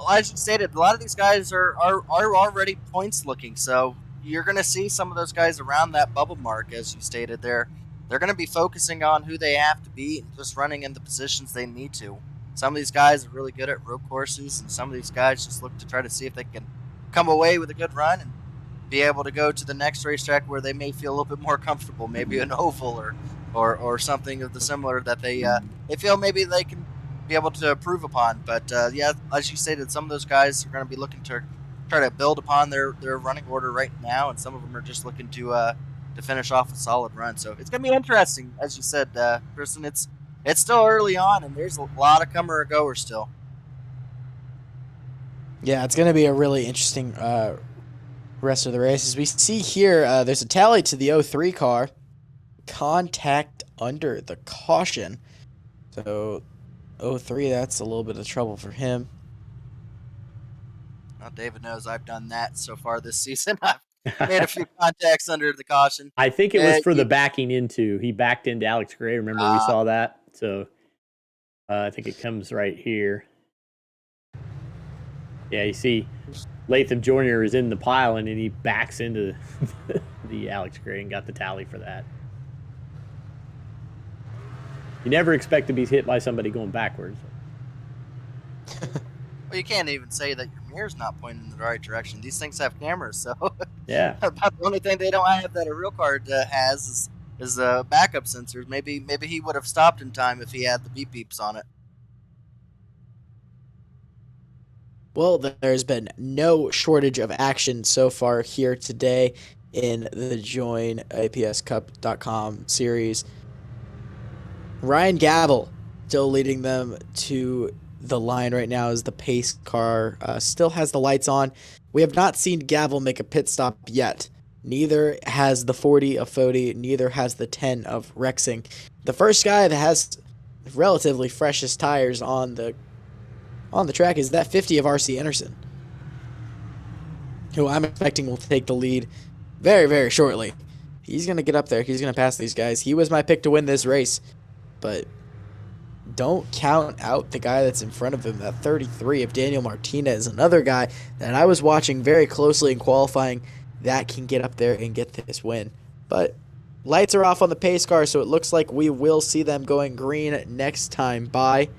as you stated, a lot of these guys are already points looking, so you're going to see some of those guys around that bubble mark, as you stated. They're going to be focusing on who they have to beat and just running in the positions they need to. Some of these guys are really good at road courses, and some of these guys just look to try to see if they can come away with a good run and be able to go to the next racetrack where they may feel a little bit more comfortable, maybe an oval or something of the similar that they feel maybe they can be able to improve upon. But yeah, as you stated, some of those guys are going to be looking to try to build upon their running order right now, and some of them are just looking to finish off a solid run. So it's going to be interesting, as you said, Kristen. It's still early on, and there's a lot of comer or goers still. Yeah, it's going to be a really interesting rest of the race. As we see here, there's a tally to the 03 car. Contact under the caution. So 03, that's a little bit of trouble for him. Well, David knows I've done that so far this season. I've made a few contacts under the caution. I think it was for the backing into. He backed into Alex Gray. Remember we saw that? So I think it comes right here. Yeah, you see Latham Jr. is in the pile, and then he backs into the Alex Gray and got the tally for that. You never expect to be hit by somebody going backwards. Well, you can't even say that your mirror's not pointing in the right direction. These things have cameras, so yeah. About the only thing they don't have that a real car has is backup sensors. Maybe he would have stopped in time if he had the beep beeps on it. Well, there's been no shortage of action so far here today in the JoinAPSCup.com series. Ryan Gavel still leading them to the line right now as the pace car still has the lights on. We have not seen Gavel make a pit stop yet. Neither has the 40 of Fode, neither has the 10 of Rexing. The first guy that has relatively freshest tires on the track is that 50 of R.C. Anderson, who I'm expecting will take the lead very, very shortly. He's going to get up there. He's going to pass these guys. He was my pick to win this race, but don't count out the guy that's in front of him, that 33 of Daniel Martinez, another guy that I was watching very closely in qualifying. that can get up there and get this win. But lights are off on the pace car, so it looks like we will see them going green next time by.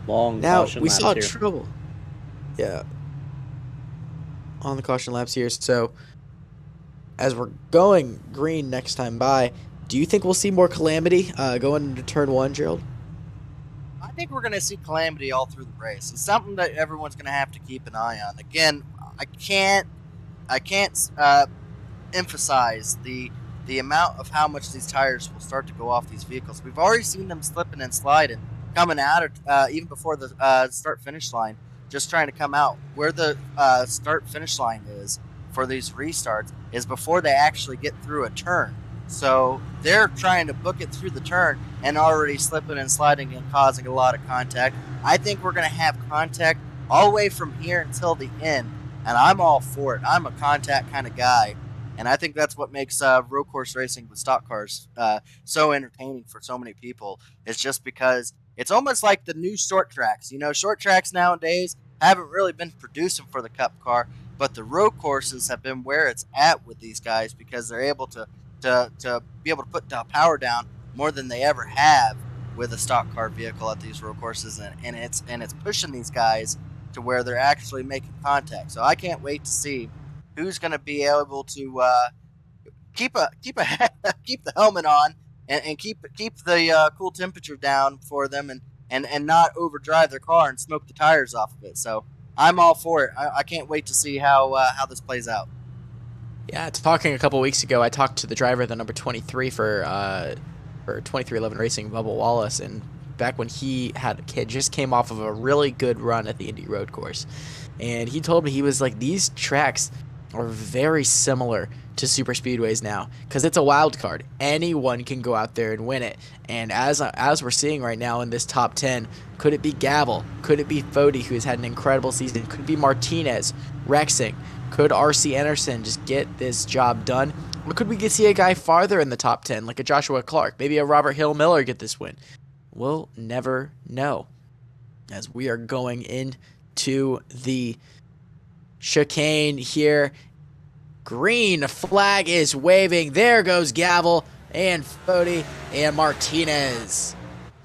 Long Now, caution we laps saw here. trouble. Yeah. On the caution laps here. So, as we're going green next time by, do you think we'll see more calamity going into turn 1, Gerald? I think we're going to see calamity all through the race. It's something that everyone's going to have to keep an eye on. Again, I can't emphasize the amount of how much these tires will start to go off these vehicles. We've already seen them slipping and sliding, coming out of, even before the start-finish line, just trying to come out. Where the start-finish line is for these restarts is before they actually get through a turn. So they're trying to book it through the turn and already slipping and sliding and causing a lot of contact. I think we're going to have contact all the way from here until the end, and I'm all for it. I'm a contact kind of guy, and I think that's what makes road course racing with stock cars so entertaining for so many people. It's just because it's almost like the new short tracks. You know, short tracks nowadays haven't really been producing for the Cup car, but the road courses have been where it's at with these guys because they're able to be able to put the power down more than they ever have with a stock car vehicle at these road courses, and it's pushing these guys to where they're actually making contact. So I can't wait to see who's going to be able to keep the helmet on and keep the cool temperature down for them and not overdrive their car and smoke the tires off of it. So I'm all for it. I can't wait to see how this plays out. Yeah, talking a couple weeks ago, I talked to the driver, the number 23 for 2311 Racing, Bubba Wallace, and back when he just came off of a really good run at the Indy Road Course, and he told me, he was like, these tracks are very similar to super speedways now because it's a wild card. Anyone can go out there and win it, and as we're seeing right now in this top 10, could it be Gavel? Could it be Fody, who has had an incredible season? Could it be Martinez, Rexing? Could R.C. Anderson just get this job done? Or could we see a guy farther in the top 10, like a Joshua Clark, maybe a Robert Hill Miller get this win? We'll never know. As we are going into the chicane here, green flag is waving. There goes Gavel and Fody and Martinez.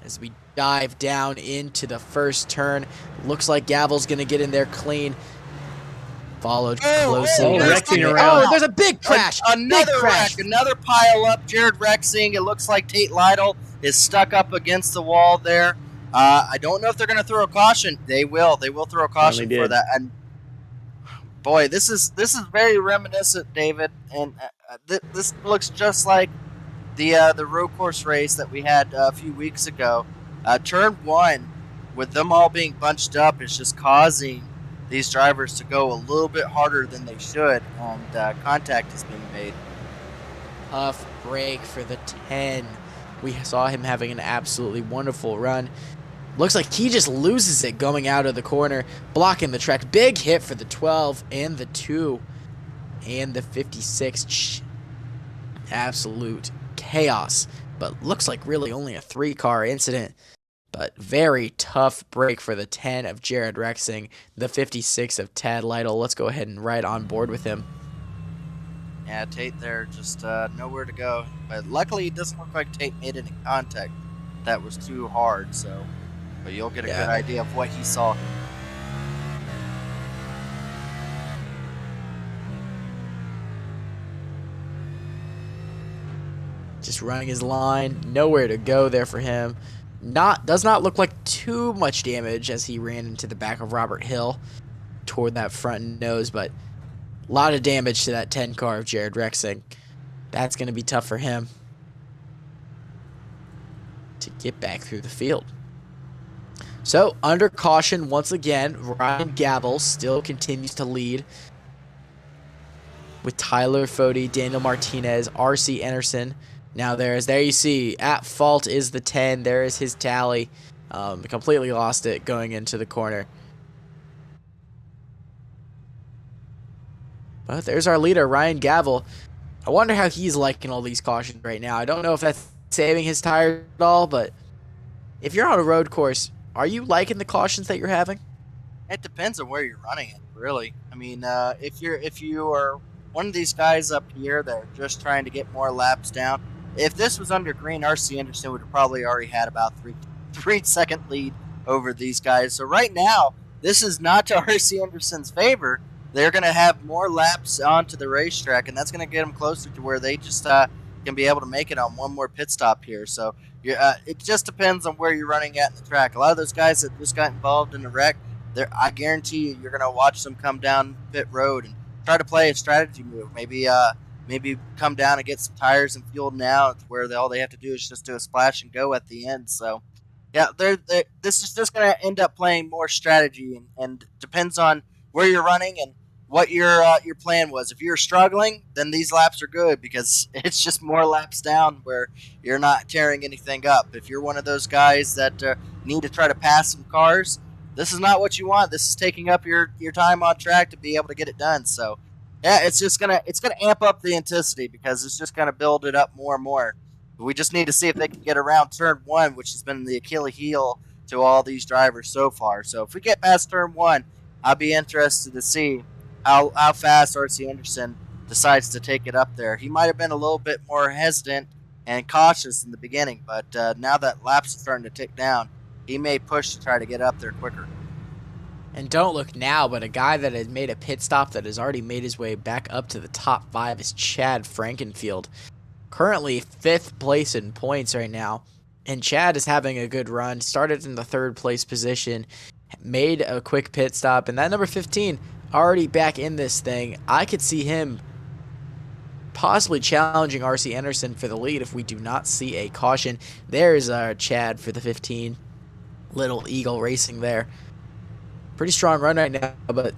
As we dive down into the first turn, looks like Gavel's going to get in there clean. Followed closely. Rexing around. Oh, there's a big crash. Another big crash. wreck, another pile up. Jared Rexing. It looks like Tate Lytle is stuck up against the wall there. I don't know if they're going to throw a caution. They will. They will throw a caution for that. And boy, this is very reminiscent, David. And this looks just like the road course race that we had a few weeks ago. Turn 1, with them all being bunched up, is just causing these drivers to go a little bit harder than they should, and contact is being made. Tough break for the 10. We saw him having an absolutely wonderful run. Looks like he just loses it going out of the corner, blocking the track. Big hit for the 12 and the 2 and the 56. Absolute chaos, but looks like really only a 3-car incident. But very tough break for the 10 of Jared Rexing, the 56 of Tad Lytle. Let's go ahead and ride on board with him. Yeah, Tate there, just nowhere to go. But luckily, it doesn't look like Tate made any contact that was too hard. So, but you'll get a good idea of what he saw. Just running his line, nowhere to go there for him. Does not look like too much damage as he ran into the back of Robert Hill toward that front nose, but a lot of damage to that 10 car of Jared Rexing. That's going to be tough for him to get back through the field. So, under caution once again, Ryan Gavel still continues to lead with Tyler Fody, Daniel Martinez, R.C. Anderson. Now there you see, at fault is the 10. There is his tally. Completely lost it going into the corner. But there's our leader, Ryan Gavel. I wonder how he's liking all these cautions right now. I don't know if that's saving his tires at all, but if you're on a road course, are you liking the cautions that you're having? It depends on where you're running it. really. I mean, if you are one of these guys up here that are just trying to get more laps down, if this was under green, RC Anderson would have probably already had about 3 second lead over these guys. So right now, this is not to RC Anderson's favor. They're going to have more laps onto the racetrack, and that's going to get them closer to where they just can be able to make it on one more pit stop here. So it just depends on where you're running at in the track. A lot of those guys that just got involved in the wreck, I guarantee you're going to watch them come down pit road and try to play a strategy move. Maybe come down and get some tires and fuel now, where all they have to do is just do a splash and go at the end. So, yeah, this is just going to end up playing more strategy, and depends on where you're running and what your plan was. If you're struggling, then these laps are good because it's just more laps down where you're not tearing anything up. If you're one of those guys that need to try to pass some cars, this is not what you want. This is taking up your time on track to be able to get it done. So, yeah, it's gonna amp up the intensity because it's just gonna build it up more and more. We just need to see if they can get around turn 1, which has been the Achilles heel to all these drivers so far. So if we get past turn 1, I'll be interested to see how fast RC Anderson decides to take it up there. He might have been a little bit more hesitant and cautious in the beginning, but now that laps are starting to tick down, he may push to try to get up there quicker. And don't look now, but a guy that has made a pit stop that has already made his way back up to the top 5 is Chad Frankenfield. Currently 5th place in points right now. And Chad is having a good run. Started in the 3rd place position. Made a quick pit stop. And that number 15 already back in this thing. I could see him possibly challenging RC Anderson for the lead if we do not see a caution. There's Chad for the 15. Little Eagle Racing there. Pretty strong run right now, but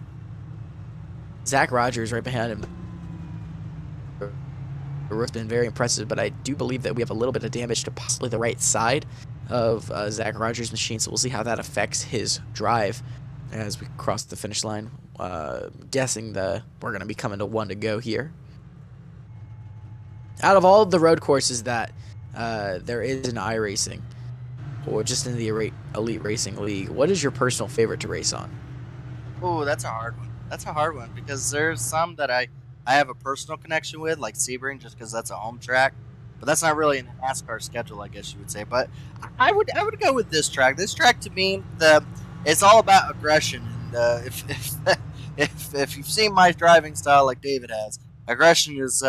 Zach Rogers right behind him. It's been very impressive, but I do believe that we have a little bit of damage to possibly the right side of Zach Rogers' machine, so we'll see how that affects his drive as we cross the finish line. Guessing we're going to be coming to 1 to go here. Out of all of the road courses that there is in iRacing, or just in the Elite Racing League, what is your personal favorite to race on? Oh, that's a hard one. That's a hard one because there's some that I have a personal connection with, like Sebring, just because that's a home track. But that's not really in the NASCAR schedule, I guess you would say. But I would go with this track. This track to me, it's all about aggression. And if you've seen my driving style like David has, aggression is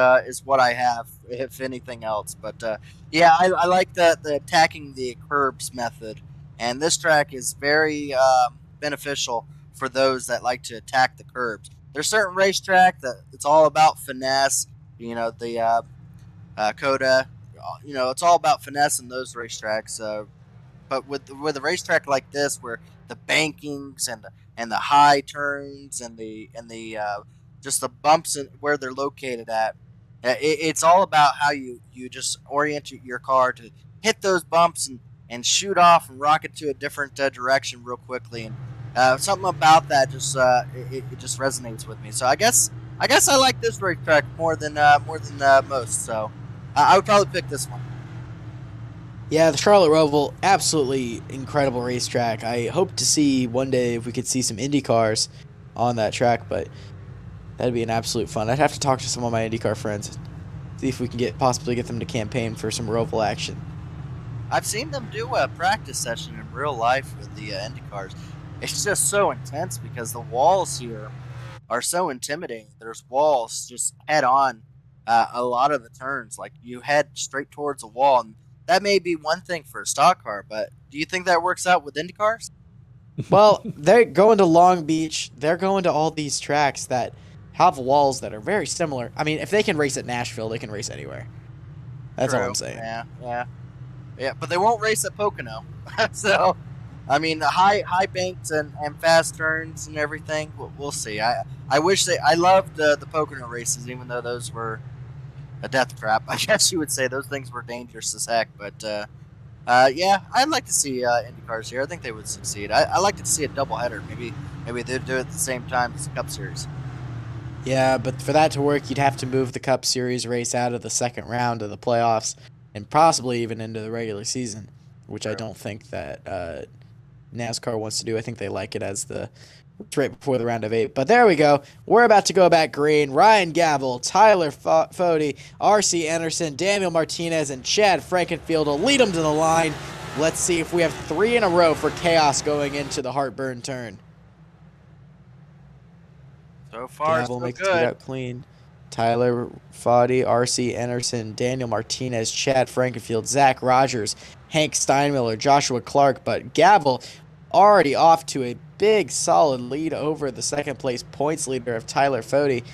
what I have, if anything else. But yeah, I like the attacking the curbs method, and this track is very beneficial for those that like to attack the curbs. There's certain racetrack that it's all about finesse. You know, the Coda. You know, it's all about finesse in those racetracks. But with a racetrack like this, where the bankings and the high turns and the just the bumps where they're located at, it's all about how you just orient your car to hit those bumps and shoot off and rocket to a different direction real quickly. And something about that just it just resonates with me. So I guess I like this racetrack more than most. So I would probably pick this one. Yeah, the Charlotte Roval, absolutely incredible racetrack. I hope to see one day if we could see some Indy cars on that track, but that'd be an absolute fun. I'd have to talk to some of my IndyCar friends, see if we can possibly get them to campaign for some Roval action. I've seen them do a practice session in real life with the Indy cars. It's just so intense because the walls here are so intimidating. There's walls just head on a lot of the turns. Like, you head straight towards a wall, and that may be one thing for a stock car, but do you think that works out with Indy cars? Well, they're going to Long Beach. They're going to all these tracks that have walls that are very similar. I mean, if they can race at Nashville, they can race anywhere. That's all I'm saying. Yeah, but they won't race at Pocono. So, I mean, the high banks and fast turns and everything, we'll see. I wish I loved the Pocono races, even though those were a death trap, I guess you would say. Those things were dangerous as heck. But, yeah, I'd like to see Indy cars here. I think they would succeed. I like to see a doubleheader. Maybe they'd do it at the same time as the Cup Series. Yeah, but for that to work, you'd have to move the Cup Series race out of the second round of the playoffs and possibly even into the regular season, which I don't think that NASCAR wants to do. I think they like it as it's right before the round of 8. But there we go. We're about to go back green. Ryan Gavel, Tyler Fode, R.C. Anderson, Daniel Martinez, and Chad Frankenfield will lead them to the line. Let's see if we have 3 in a row for chaos going into the heartburn turn. So far, Gavel so makes it good. out clean. Tyler Fode, R.C. Anderson, Daniel Martinez, Chad Frankenfield, Zach Rogers, Hank Steinmiller, Joshua Clark. But Gavel already off to a big, solid lead over the second-place points leader of Tyler Fode.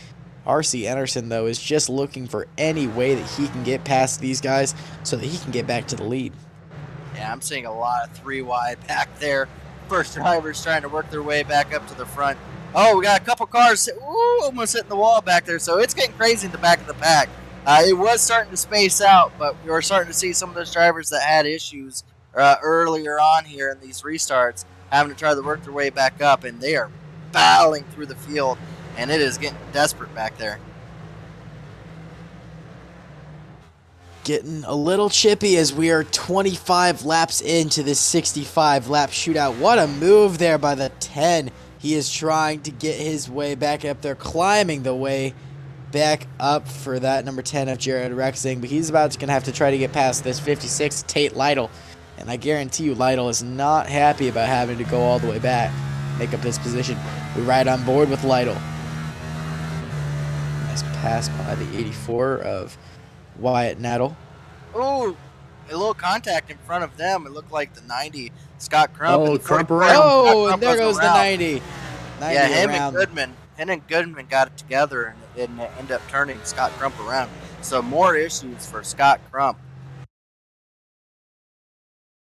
R.C. Anderson, though, is just looking for any way that he can get past these guys so that he can get back to the lead. Yeah, I'm seeing a lot of 3 wide back there. First drivers trying to work their way back up to the front. Oh, we got a couple cars almost hitting the wall back there, so it's getting crazy in the back of the pack. It was starting to space out, but we were starting to see some of those drivers that had issues earlier on here in these restarts having to try to work their way back up, and they are battling through the field, and it is getting desperate back there. Getting a little chippy as we are 25 laps into this 65-lap shootout. What a move there by the 10. He is trying to get his way back up there, climbing the way back up for that number 10 of Jared Rexing, but he's about to have to try to get past this 56 Tate Lytle, and I guarantee you Lytle is not happy about having to go all the way back, make up his position. We ride on board with Lytle. Nice pass by the 84 of Wyatt Nettle. Oh, a little contact in front of them. It looked like the 90 Scott Crump. Oh, and Crump Scott around. Oh, and there was goes the around. 90. 90 Yeah, him around. and Goodman got it together and ended up turning Scott Crump around. So more issues for Scott Crump.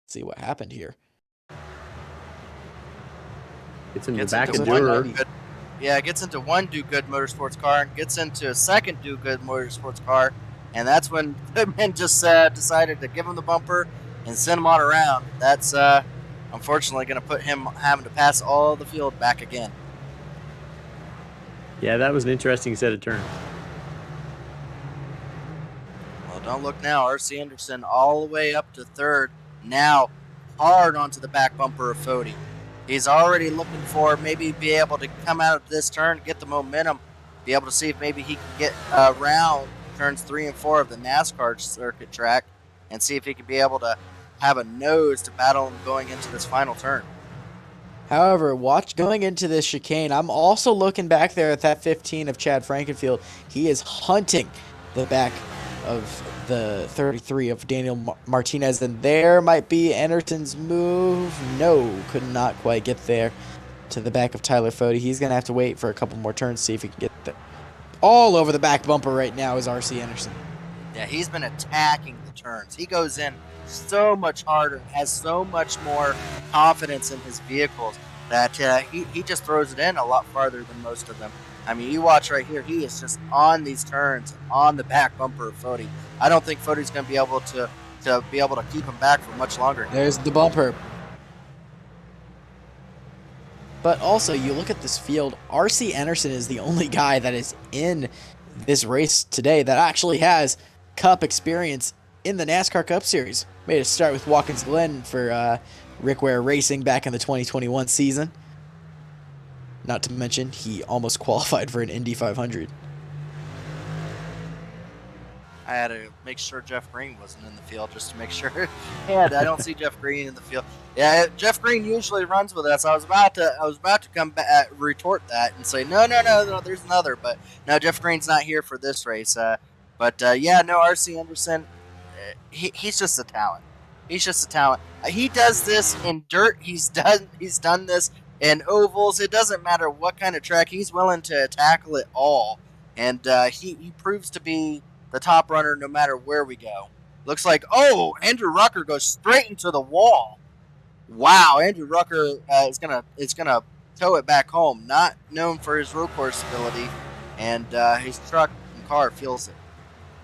Let's see what happened here. It's in the Gets back into of one Durer. Do Good- Yeah, gets into one Do Good Motorsports car and gets into a second Do Good Motorsports car. And that's when Goodman just decided to give him the bumper and send him on around. That's unfortunately going to put him having to pass all the field back again. Yeah, that was an interesting set of turns. Well, don't look now. R.C. Anderson all the way up to third. Now hard onto the back bumper of Fode. He's already looking for maybe be able to come out of this turn, get the momentum, be able to see if maybe he can get around turns 3 and 4 of the NASCAR circuit track and see if he can be able to have a nose to battle him going into this final turn. However, going into this chicane, I'm also looking back there at that 15 of Chad Frankenfield. He is hunting the back of the 33 of Daniel Martinez, and there might be Anderson's move. No, could not quite get there to the back of Tyler Fode. He's going to have to wait for a couple more turns to see if he can get there. All over the back bumper right now is R.C. Anderson. Yeah, he's been attacking the turns. He goes in so much harder, has so much more confidence in his vehicles that he just throws it in a lot farther than most of them. I mean, you watch right here, he is just on these turns, on the back bumper of Fode. I don't think Fode's going to be able to keep him back for much longer. There's the bumper. But also, you look at this field, R.C. Anderson is the only guy that is in this race today that actually has Cup experience in the NASCAR Cup Series. Made a start with Watkins Glen for Rick Ware Racing back in the 2021 season. Not to mention, he almost qualified for an Indy 500. I had to make sure Jeff Green wasn't in the field just to make sure. And I don't see Jeff Green in the field. Yeah, Jeff Green usually runs with us. I was about to come back, retort that and say no, there's another. But no, Jeff Green's not here for this race. R.C. Anderson, he's just a talent. He's just a talent. He does this in dirt. He's done this in ovals. It doesn't matter what kind of track. He's willing to tackle it all, and he proves to be the top runner no matter where we go. Looks like, Andrew Rucker goes straight into the wall. Wow, Andrew Rucker is gonna tow it back home. Not known for his road course ability, and his truck and car feels it.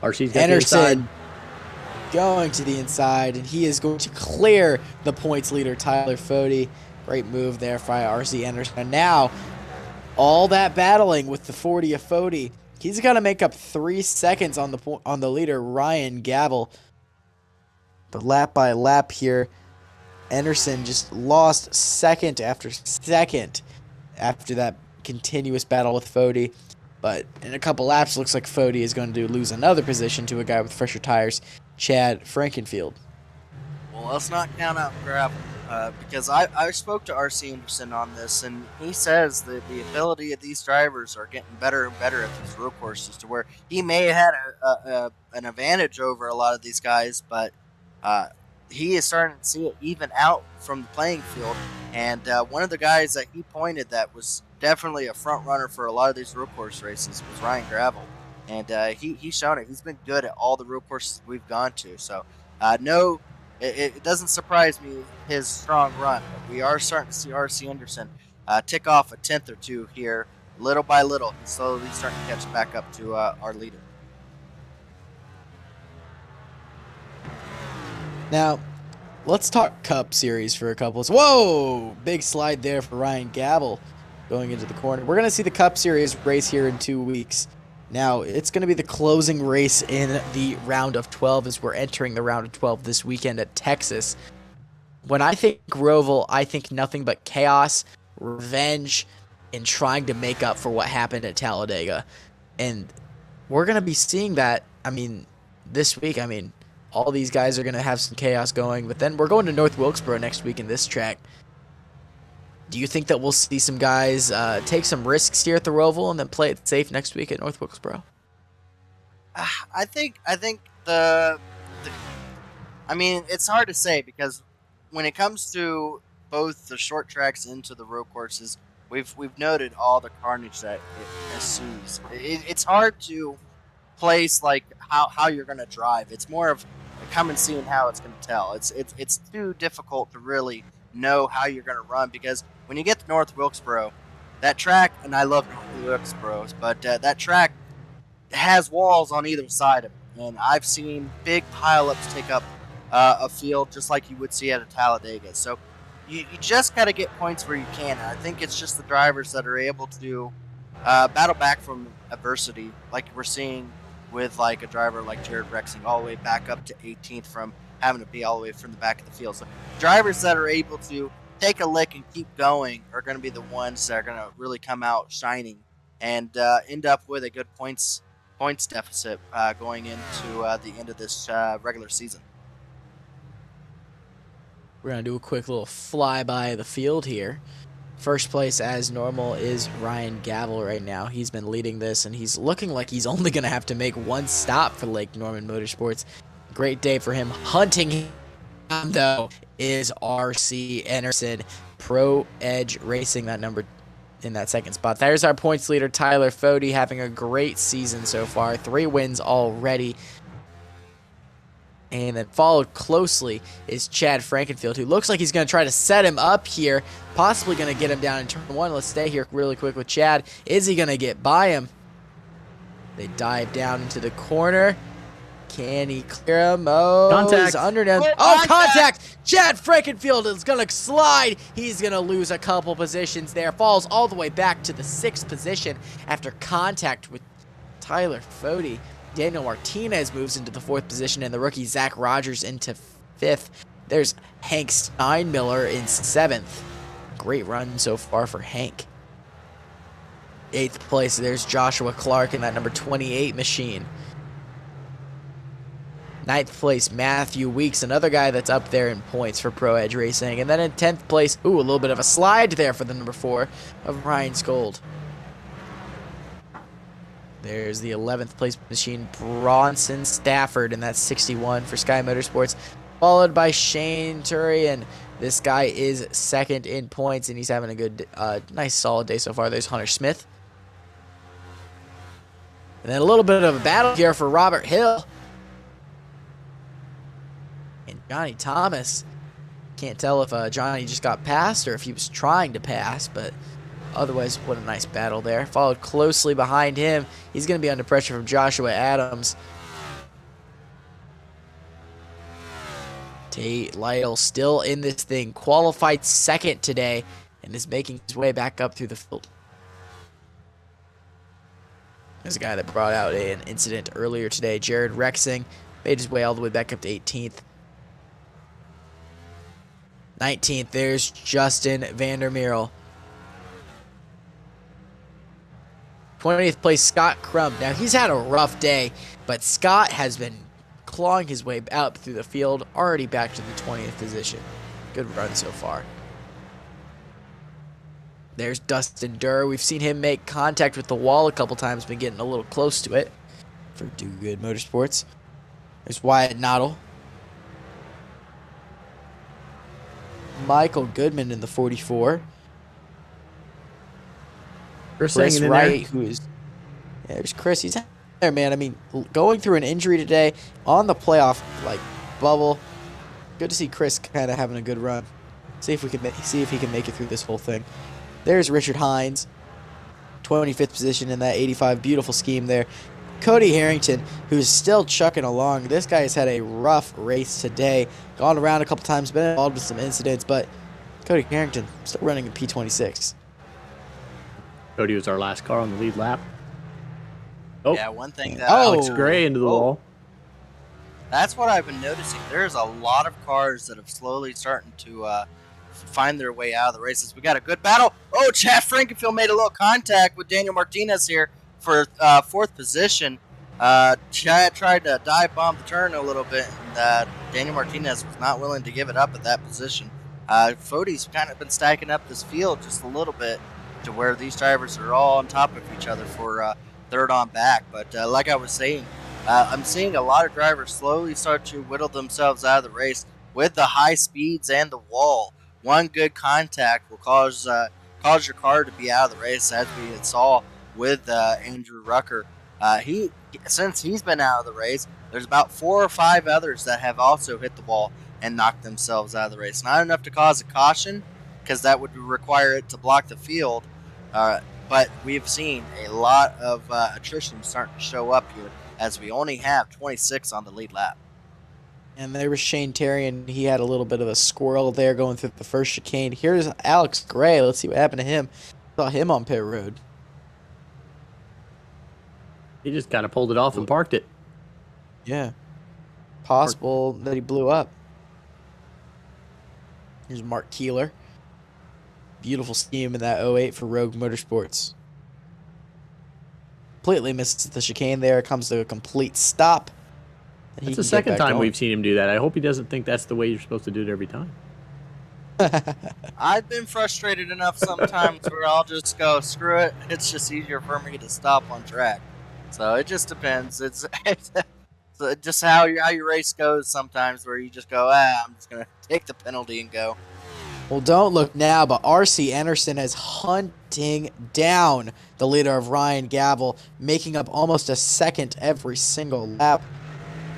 RC's got Anderson going to the inside, and he is going to clear the points leader, Tyler Fode. Great move there by R.C. Anderson. And now, all that battling with the 40 of Fode, he's got to make up 3 seconds on the leader, Ryan Gavel. But lap by lap here, Anderson just lost second after second after that continuous battle with Fody. But in a couple laps, looks like Fody is going to lose another position to a guy with fresher tires, Chad Frankenfield. Well, let's not count out Gravel, because I spoke to R.C. Anderson on this, and he says that the ability of these drivers are getting better and better at these road courses, to where he may have had an advantage over a lot of these guys, but he is starting to see it even out from the playing field. And one of the guys that he pointed that was definitely a front runner for a lot of these road course races was Ryan Gravel, and he's shown it. He's been good at all the road courses we've gone to. So no. It doesn't surprise me his strong run, but we are starting to see R.C. Anderson tick off a tenth or two here, little by little. He's slowly starting to catch back up to our leader. Now, let's talk Cup Series for a couple. Whoa! Big slide there for Ryan Gravel going into the corner. We're going to see the Cup Series race here in 2 weeks. Now, it's going to be the closing race in the round of 12 as we're entering the round of 12 this weekend at Texas. When I think Roval, I think nothing but chaos, revenge, and trying to make up for what happened at Talladega. And we're going to be seeing that, this week. All these guys are going to have some chaos going, but then we're going to North Wilkesboro next week in this track. Do you think that we'll see some guys take some risks here at the Roval and then play it safe next week at North Wilkesboro? I think it's hard to say, because when it comes to both the short tracks into the road courses, we've noted all the carnage that it ensues. It's hard to place like how you're going to drive. It's more of come and seeing how it's going to tell. It's too difficult to really know how you're going to run, because when you get to North Wilkesboro, that track, and I love North Wilkesboro, but that track has walls on either side of it, and I've seen big pileups take up a field just like you would see at a Talladega. So you just got to get points where you can. And I think it's just the drivers that are able to battle back from adversity, like we're seeing with like a driver like Jared Rexing all the way back up to 18th from having to be all the way from the back of the field. So drivers that are able to take a lick and keep going are going to be the ones that are going to really come out shining and end up with a good points deficit going into the end of this regular season. We're going to do a quick little flyby of the field here. First place, as normal, is Ryan Gravel right now. He's been leading this, and he's looking like he's only going to have to make one stop for Lake Norman Motorsports. Great day for him. Hunting him, though, is R.C. Anderson, Pro Edge Racing, that number in that second spot. There's our points leader, Tyler Fody, having a great season so far. 3 wins already. And then followed closely is Chad Frankenfield, who looks like he's going to try to set him up here, possibly going to get him down in turn 1. Let's stay here really quick with Chad. Is he going to get by him? They dive down into the corner. Can he clear him? Oh, Contact. He's under him. Oh, contact! Chad Frankenfield is going to slide. He's going to lose a couple positions there. Falls all the way back to the 6th position after contact with Tyler Fody. Daniel Martinez moves into the 4th position, and the rookie Zach Rogers into 5th. There's Hank Steinmiller in 7th. Great run so far for Hank. 8th place, there's Joshua Clark in that number 28 machine. 9th place, Matthew Weeks, another guy that's up there in points for Pro Edge Racing. And then in 10th place, a little bit of a slide there for the number 4 of Ryan Skold. There's the 11th place machine, Bronson Stafford, and that's 61 for Sky Motorsports, followed by Shane Turian. This guy is 2nd in points, and he's having a good, nice, solid day so far. There's Hunter Smith. And then a little bit of a battle here for Robert Hill and Johnny Thomas. Can't tell if Johnny just got past or if he was trying to pass, but otherwise, what a nice battle there. Followed closely behind him. He's going to be under pressure from Joshua Adams. Tate Lytle still in this thing. Qualified 2nd today and is making his way back up through the field. There's a guy that brought out an incident earlier today. Jared Rexing made his way all the way back up to 18th. 19th, there's Justin Vandermeerle. 20th place, Scott Crum. Now, he's had a rough day, but Scott has been clawing his way out through the field, already back to the 20th position. Good run so far. There's Dustin Durr. We've seen him make contact with the wall a couple times, been getting a little close to it for Do Good Motorsports. There's Wyatt Noddle. Michael Goodman in the 44. Chris Chris hanging in Wright, there. who is... Yeah, there's Chris. He's there, man. I mean, going through an injury today on the playoff bubble. Good to see Chris kind of having a good run. See if he can make it through this whole thing. There's Richard Hines, 25th position in that 85. Beautiful scheme there. Cody Harrington, who's still chucking along. This guy has had a rough race today. Gone around a couple times, been involved with some incidents, but Cody Harrington still running a P26. Cody was our last car on the lead lap. Oh, Yeah, one thing that Alex Gray into the wall. That's what I've been noticing. There's a lot of cars that have slowly starting to find their way out of the races. We got a good battle. Oh, Chad Frankenfield made a little contact with Daniel Martinez here for fourth position. Chad tried to dive bomb the turn a little bit, and Daniel Martinez was not willing to give it up at that position. Fody's kind of been stacking up this field just a little bit to where these drivers are all on top of each other for third on back. But like I was saying, I'm seeing a lot of drivers slowly start to whittle themselves out of the race with the high speeds and the wall. One good contact will cause your car to be out of the race, as we saw with Andrew Rucker. Since he's been out of the race, there's about 4 or 5 others that have also hit the wall and knocked themselves out of the race. Not enough to cause a caution, because that would require it to block the field. But we've seen a lot of attrition starting to show up here, as we only have 26 on the lead lap. And there was Shane Terry, and he had a little bit of a squirrel there going through the first chicane. Here's Alex Gray. Let's see what happened to him. Saw him on pit road. He just kind of pulled it off and parked it. Yeah. Possible that he blew up. Here's Mark Keeler. Beautiful scheme in that 08 for Rogue Motorsports. Completely misses the chicane there. Comes to a complete stop. That's the second time we've seen him do that. I hope he doesn't think that's the way you're supposed to do it every time. I've been frustrated enough sometimes where I'll just go, screw it. It's just easier for me to stop on track. So it just depends. It's just how your race goes sometimes, where you just go, I'm just going to take the penalty and go. Well, don't look now, but R.C. Anderson is hunting down the leader of Ryan Gavel, making up almost a second every single lap.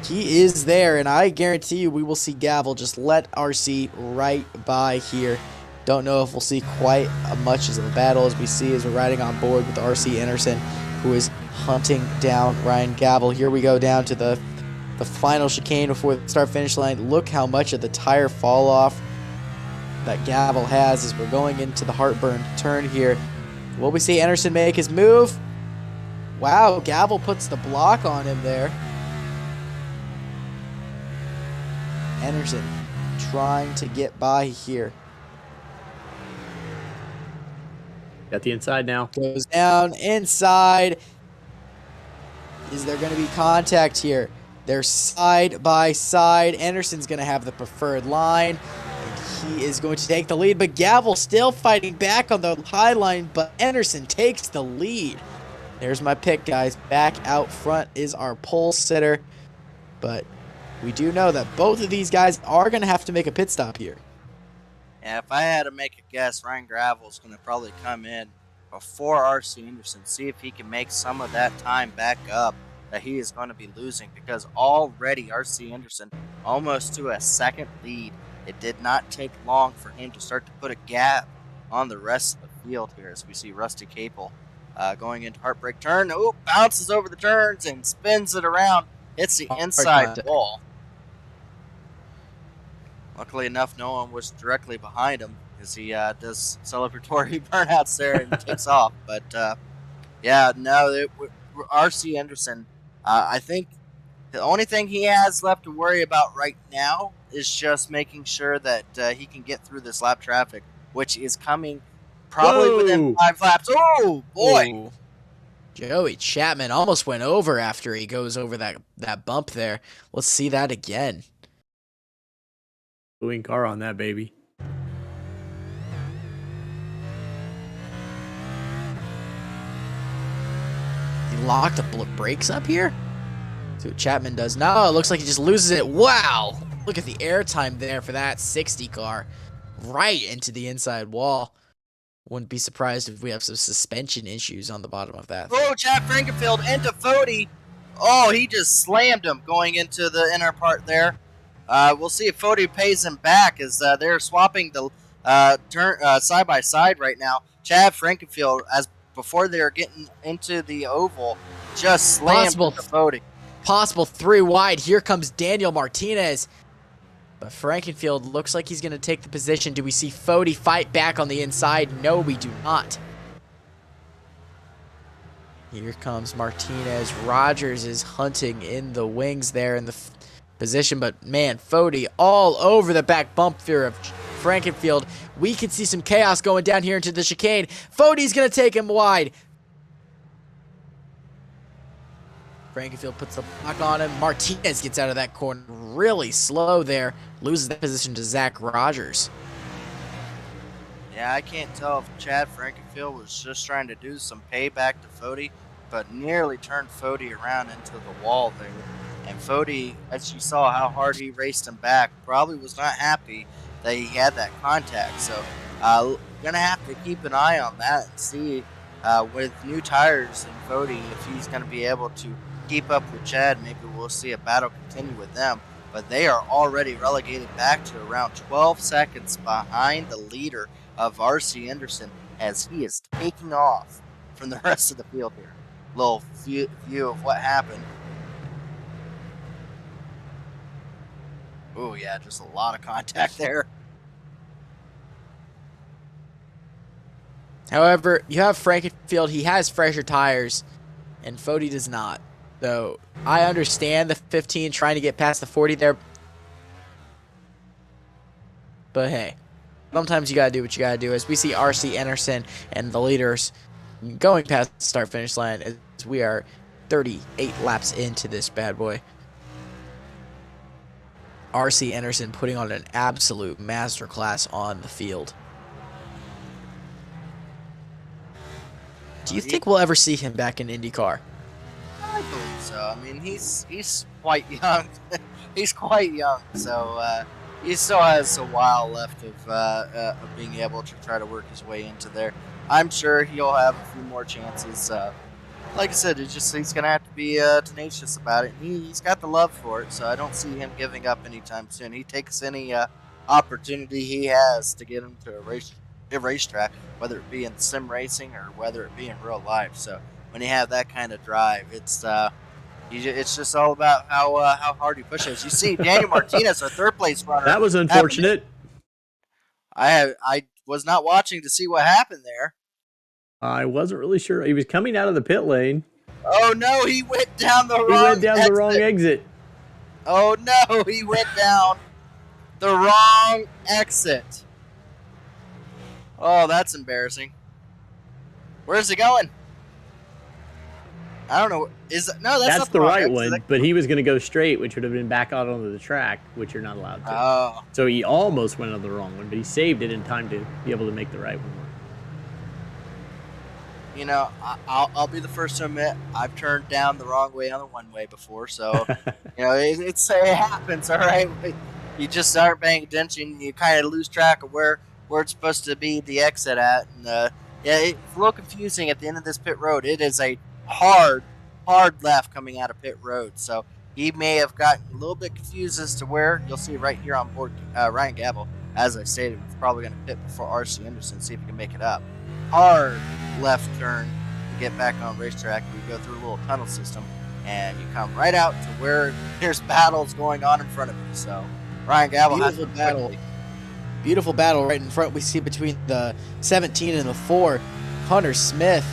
He is there, and I guarantee you we will see Gavel just let R.C. right by here. Don't know if we'll see quite much as a battle as we see as we're riding on board with R.C. Anderson, who is hunting down Ryan Gavel. Here we go down to the final chicane before the start-finish line. Look how much of the tire fall off that Gavel has as we're going into the heartburn turn here. Will we see Anderson make his move? Wow, Gavel puts the block on him there. Anderson trying to get by here. Got the inside now. Goes down inside. Is there going to be contact here? They're side by side. Anderson's going to have the preferred line. And he is going to take the lead, but Gavel still fighting back on the high line, but Anderson takes the lead. There's my pick, guys. Back out front is our pole sitter, but we do know that both of these guys are going to have to make a pit stop here. Yeah, if I had to make a guess, Ryan Gravel's going to probably come in before R.C. Anderson, see if he can make some of that time back up that he is going to be losing, because already R.C. Anderson almost to a second lead. It did not take long for him to start to put a gap on the rest of the field here, as we see Rusty Capel going into heartbreak turn. Oh, bounces over the turns and spins it around. Hits the inside wall. Luckily enough, no one was directly behind him as he does celebratory burnouts there and takes off. But, yeah, no, R.C. Anderson, I think The only thing he has left to worry about right now is just making sure that he can get through this lap traffic, which is coming probably within 5 laps. Oh, boy. Ooh. Joey Chapman almost went over after he goes over that bump there. Let's see that again. Moving car on that baby. He locked the brakes up here? See what Chapman does. No, it looks like he just loses it. Wow. Look at the airtime there for that 60 car. Right into the inside wall. Wouldn't be surprised if we have some suspension issues on the bottom of that. Oh, Chad Frankenfield into Fody. Oh, he just slammed him going into the inner part there. We'll see if Fody pays him back as they're swapping the turn side by side right now. Chad Frankenfield, as before they're getting into the oval, just slammed into Fody. Possible 3 wide. Here comes Daniel Martinez. But Frankenfield looks like he's going to take the position. Do we see Fody fight back on the inside? No, we do not. Here comes Martinez. Rogers is hunting in the wings there in the position. But, man, Fody all over the back bump here of Frankenfield. We can see some chaos going down here into the chicane. Fody's going to take him wide. Frankenfield puts the block on him. Martinez gets out of that corner really slow there. Loses that position to Zach Rogers. Yeah, I can't tell if Chad Frankenfield was just trying to do some payback to Fody, but nearly turned Fody around into the wall there. And Fody, as you saw how hard he raced him back, probably was not happy that he had that contact. So, going to have to keep an eye on that and see with new tires and Fody if he's going to be able to keep up with Chad. Maybe we'll see a battle continue with them, but they are already relegated back to around 12 seconds behind the leader of RC Anderson as he is taking off from the rest of the field here. Little view of what happened. Oh yeah, just a lot of contact there. However, you have Frankenfield. He has fresher tires, and Fody does not. So I understand the 15 trying to get past the 40 there. But hey, sometimes you got to do what you got to do. As we see RC Anderson and the leaders going past the start-finish line as we are 38 laps into this bad boy. RC Anderson putting on an absolute masterclass on the field. Do you think we'll ever see him back in IndyCar? I believe so. I mean, he's quite young. He's quite young, so he still has a while left of being able to try to work his way into there. I'm sure he'll have a few more chances. Like I said, he's going to have to be tenacious about it. He's got the love for it, so I don't see him giving up anytime soon. He takes any opportunity he has to get him to a racetrack, whether it be in sim racing or whether it be in real life. So when you have that kind of drive, it's just all about how hard he pushes. You see Daniel Martinez, our third place runner. That was unfortunate. I was not watching to see what happened there. I wasn't really sure. He was coming out of the pit lane. Oh no, he went down the wrong exit. Oh no, he went down the wrong exit. Oh, that's embarrassing. Where's he going? I don't know. That's not the right one, but he was going to go straight, which would have been back out onto the track, which you're not allowed to. Oh. So he almost went on the wrong one, but he saved it in time to be able to make the right one work. You know, I'll be the first to admit I've turned down the wrong way on the one-way before, so you know it happens. All right, you just aren't paying attention. You kind of lose track of where it's supposed to be the exit at, and yeah, it's a little confusing at the end of this pit road. It is a hard left coming out of pit road, so he may have gotten a little bit confused as to where. You'll see right here on board. Ryan Gabel, as I stated, was probably going to pit before RC Anderson, see if he can make it up. Hard left turn to get back on racetrack. You go through a little tunnel system, and you come right out to where there's battles going on in front of you. So Ryan Gabel has a battle. Beautiful battle right in front. We see between the 17 and the 4. Hunter Smith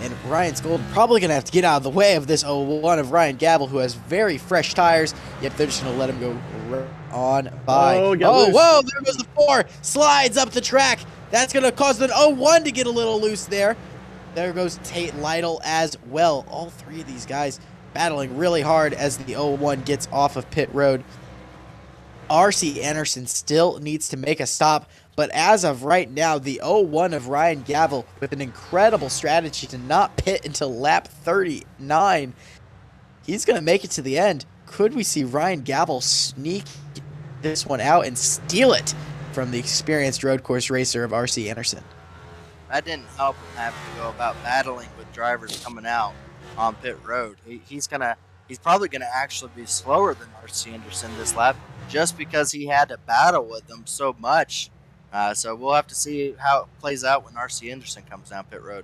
And Ryan's Gold probably going to have to get out of the way of this 0-1 of Ryan Gavel, who has very fresh tires. Yep, they're just going to let him go right on by. Oh, whoa, there goes the 4. Slides up the track. That's going to cause the 0-1 to get a little loose there. There goes Tate Lytle as well. All three of these guys battling really hard as the 0-1 gets off of pit road. RC Anderson still needs to make a stop, but as of right now, the 0-1 of Ryan Gavel with an incredible strategy to not pit until lap 39. He's going to make it to the end. Could we see Ryan Gavel sneak this one out and steal it from the experienced road course racer of RC Anderson? That didn't help him have to go about battling with drivers coming out on pit road. He's probably gonna actually be slower than RC Anderson this lap, just because he had to battle with them so much. So we'll have to see how it plays out when RC Anderson comes down pit road.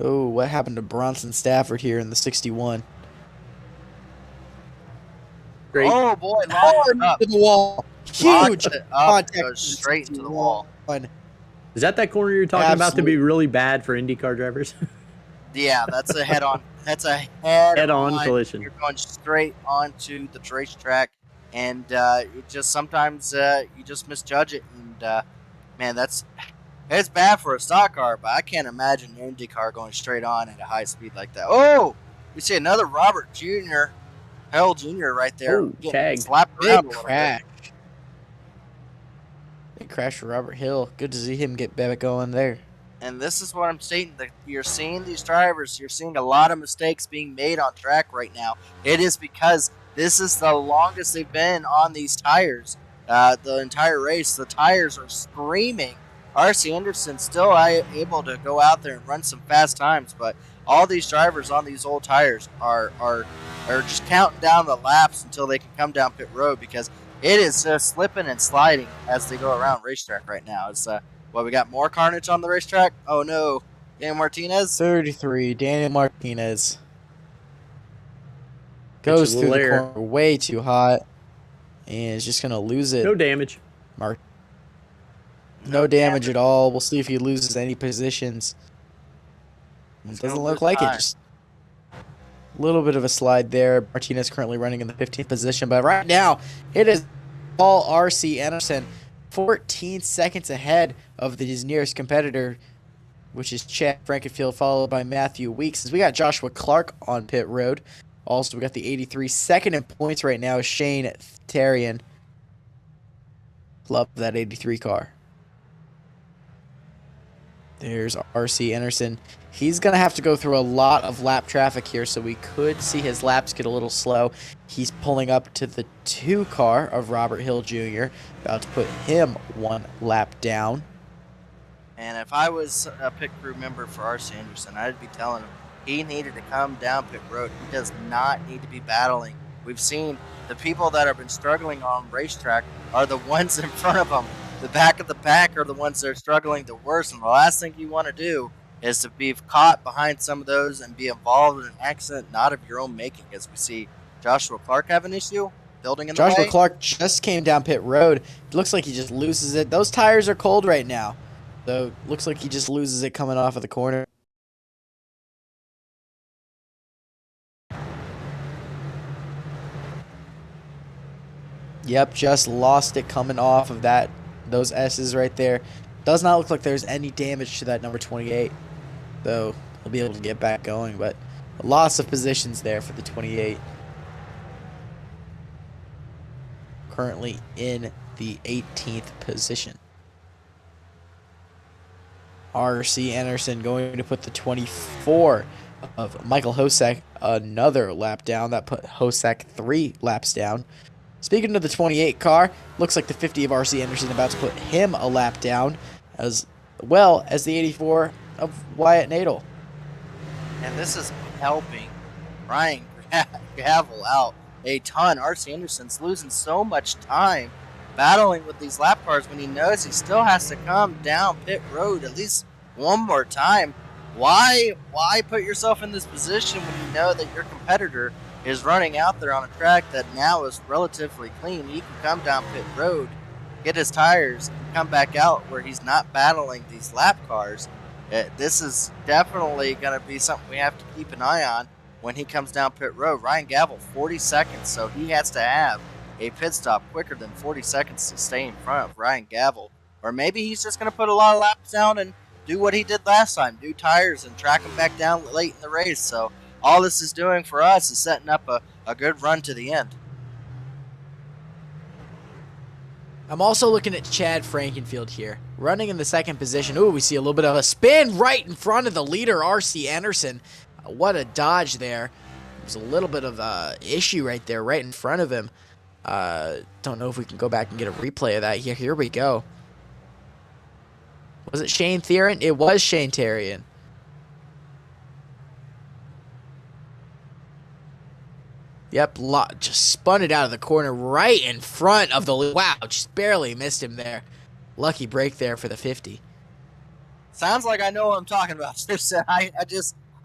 Oh, what happened to Bronson Stafford here in the 61? Great. Oh boy, launched up. To the wall. Launched Huge it up, contact goes straight into the wall. Is that corner you're talking about to be Absolutely. really bad for IndyCar drivers? Yeah, that's a head-on. That's a head-on collision. You're going straight onto the racetrack, and it just sometimes you just misjudge it. And man, it's bad for a stock car, but I can't imagine an Indy car going straight on at a high speed like that. Oh, we see another Robert Jr. Hell Jr. right there, Oh, getting tagged. slapped around a Big little crash. bit. Big crash for Robert Hill. Good to see him get back going there. And this is what I'm stating, that you're seeing these drivers, you're seeing a lot of mistakes being made on track right now. It is because this is the longest they've been on these tires. The entire race, the tires are screaming. RC Anderson still able to go out there and run some fast times, but all these drivers on these old tires are just counting down the laps until they can come down pit road, because it is just slipping and sliding as they go around racetrack right now. It's we got more carnage on the racetrack. Oh no, Daniel Martinez. 33, Daniel Martinez. Goes through the corner way too hot. And is just going to lose it. No damage. No damage at all. We'll see if he loses any positions. It doesn't look like it. Just a little bit of a slide there. Martinez currently running in the 15th position. But right now, it is Paul RC Anderson 14 seconds ahead of his nearest competitor, which is Chad Frankenfield, followed by Matthew Weeks. As we got Joshua Clark on pit road. Also, we got the 83. Second in points right now is Shane Tarian. Love that 83 car. There's RC Anderson. He's going to have to go through a lot of lap traffic here, so we could see his laps get a little slow. He's pulling up to the 2 car of Robert Hill Jr., about to put him 1 lap down. And if I was a pit crew member for RC Anderson, I'd be telling him he needed to come down pit road. He does not need to be battling. We've seen the people that have been struggling on racetrack are the ones in front of them. The back of the pack are the ones that are struggling the worst, and the last thing you want to do is to be caught behind some of those and be involved in an accident not of your own making, as we see Joshua Clark have an issue building in the way. Joshua Clark just came down pit road. It looks like he just loses it. Those tires are cold right now, so looks like he just loses it coming off of the corner. Yep, just lost it coming off of those S's right there. Does not look like there's any damage to that number 28, though he'll be able to get back going, but a loss of positions there for the 28. Currently in the 18th position. RC Anderson going to put the 24 of Michael Hosek another lap down. That put Hosek 3 laps down. Speaking of the 28 car, looks like the 50 of RC Anderson about to put him a lap down, as well as the 84 of Wyatt Nadel. And this is helping Ryan Gavel out a ton. RC Anderson's losing so much time battling with these lap cars when he knows he still has to come down pit road at least one more time. Why put yourself in this position when you know that your competitor is running out there on a track that now is relatively clean? He can come down pit road, get his tires, and come back out where he's not battling these lap cars. This is definitely going to be something we have to keep an eye on when he comes down pit road. Ryan Gavel, 40 seconds, so he has to have a pit stop quicker than 40 seconds to stay in front of Ryan Gavel. Or maybe he's just going to put a lot of laps down and do what he did last time, do tires and track him back down late in the race. So all this is doing for us is setting up a good run to the end. I'm also looking at Chad Frankenfield here, running in the second position. Ooh, we see a little bit of a spin right in front of the leader, R.C. Anderson. What a dodge there. There's a little bit of a issue right there, right in front of him. Don't know if we can go back and get a replay of that. Here we go. Was it Shane Theron? It was Shane Terrian. Yep, just spun it out of the corner right in front of the... Wow, just barely missed him there. Lucky break there for the 50. Sounds like I know what I'm talking about.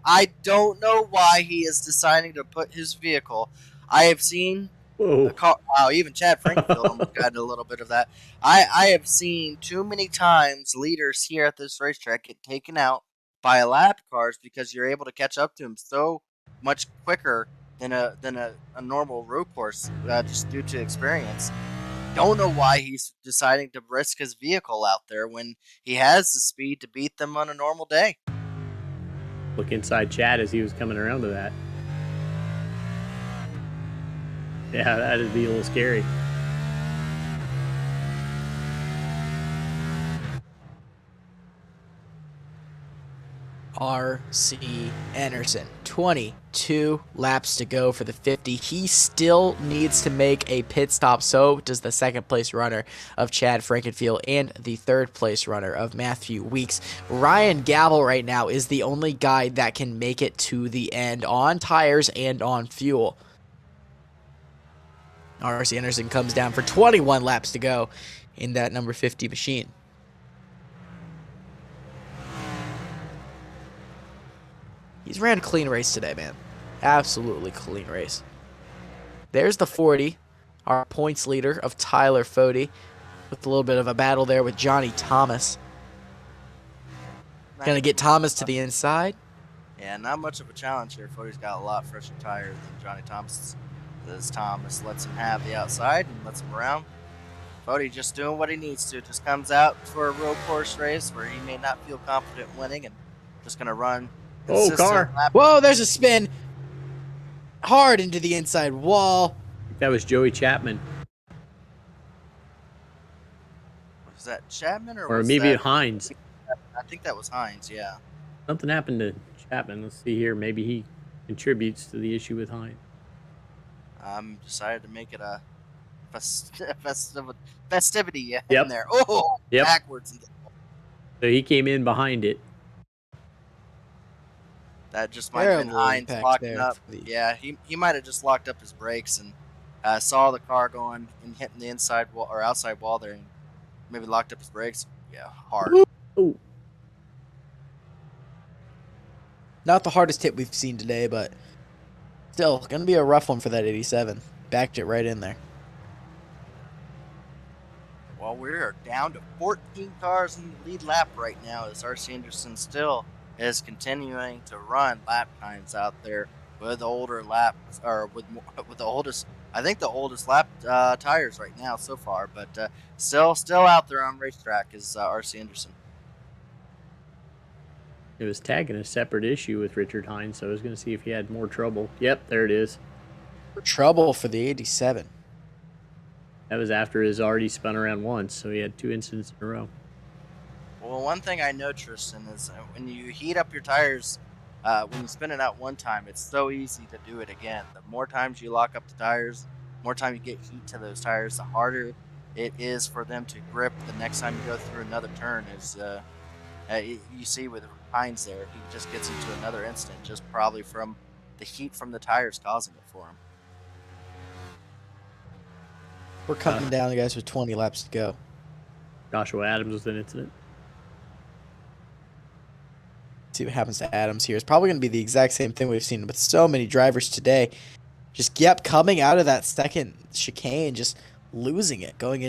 I don't know why he is deciding to put his vehicle. I have seen... Wow, even Chad Frankenfield almost got a little bit of that. I have seen too many times leaders here at this racetrack get taken out by lap cars because you're able to catch up to them so much quicker than a normal road course, just due to experience. Don't know why he's deciding to risk his vehicle out there when he has the speed to beat them on a normal day. Look inside Chad as he was coming around to that. Yeah, that'd be a little scary. R.C. Anderson, 22 laps to go for the 50. He still needs to make a pit stop. So does the second place runner of Chad Frankenfield and the third place runner of Matthew Weeks. Ryan Gavel right now is the only guy that can make it to the end on tires and on fuel. R.C. Anderson comes down for 21 laps to go in that number 50 machine. He's ran a clean race today, man. Absolutely clean race. There's the 40, our points leader of Tyler Fody, with a little bit of a battle there with Johnny Thomas. Gonna get Thomas to the inside. Yeah, not much of a challenge here. Fody's got a lot fresher tires than Johnny Thomas. As Thomas lets him have the outside and lets him around. Fody just doing what he needs to. Just comes out for a road course race where he may not feel confident winning and just going to run. Oh, car. Whoa, there's a spin. Hard into the inside wall. I think that was Joey Chapman. Was that Chapman or was maybe that Hines? I think that was Hines, yeah. Something happened to Chapman. Let's see here. Maybe he contributes to the issue with Hines. Decided to make it a festivity in Yep. there. Oh, yep. Backwards. So he came in behind it. That just might have been Hines locking up. The... Yeah, he might have just locked up his brakes and saw the car going and hitting the inside wall or outside wall there, and maybe locked up his brakes. Yeah, hard. Ooh. Not the hardest hit we've seen today, but still gonna be a rough one for that 87. Backed it right in there. Well, we're down to 14 cars in the lead lap right now as R.C. Anderson still is continuing to run lap times out there with older laps, or with the oldest, I think the oldest lap tires right now so far, but still out there on racetrack is R.C. Anderson. It was tagging a separate issue with Richard Hines, so I was going to see if he had more trouble. Yep, there it is. Trouble for the 87. That was after his already spun around once, so he had 2 incidents in a row. Well, one thing I know, Tristan, is when you heat up your tires, when you spin it out one time, it's so easy to do it again. The more times you lock up the tires, the more time you get heat to those tires, the harder it is for them to grip the next time you go through another turn. You see with Hines there, he just gets into another instant, just probably from the heat from the tires causing it for him. We're cutting down, guys, with 20 laps to go. Joshua Adams was an incident. See what happens to Adams here. It's probably going to be the exact same thing we've seen with so many drivers today. Just kept coming out of that second chicane, just losing it, going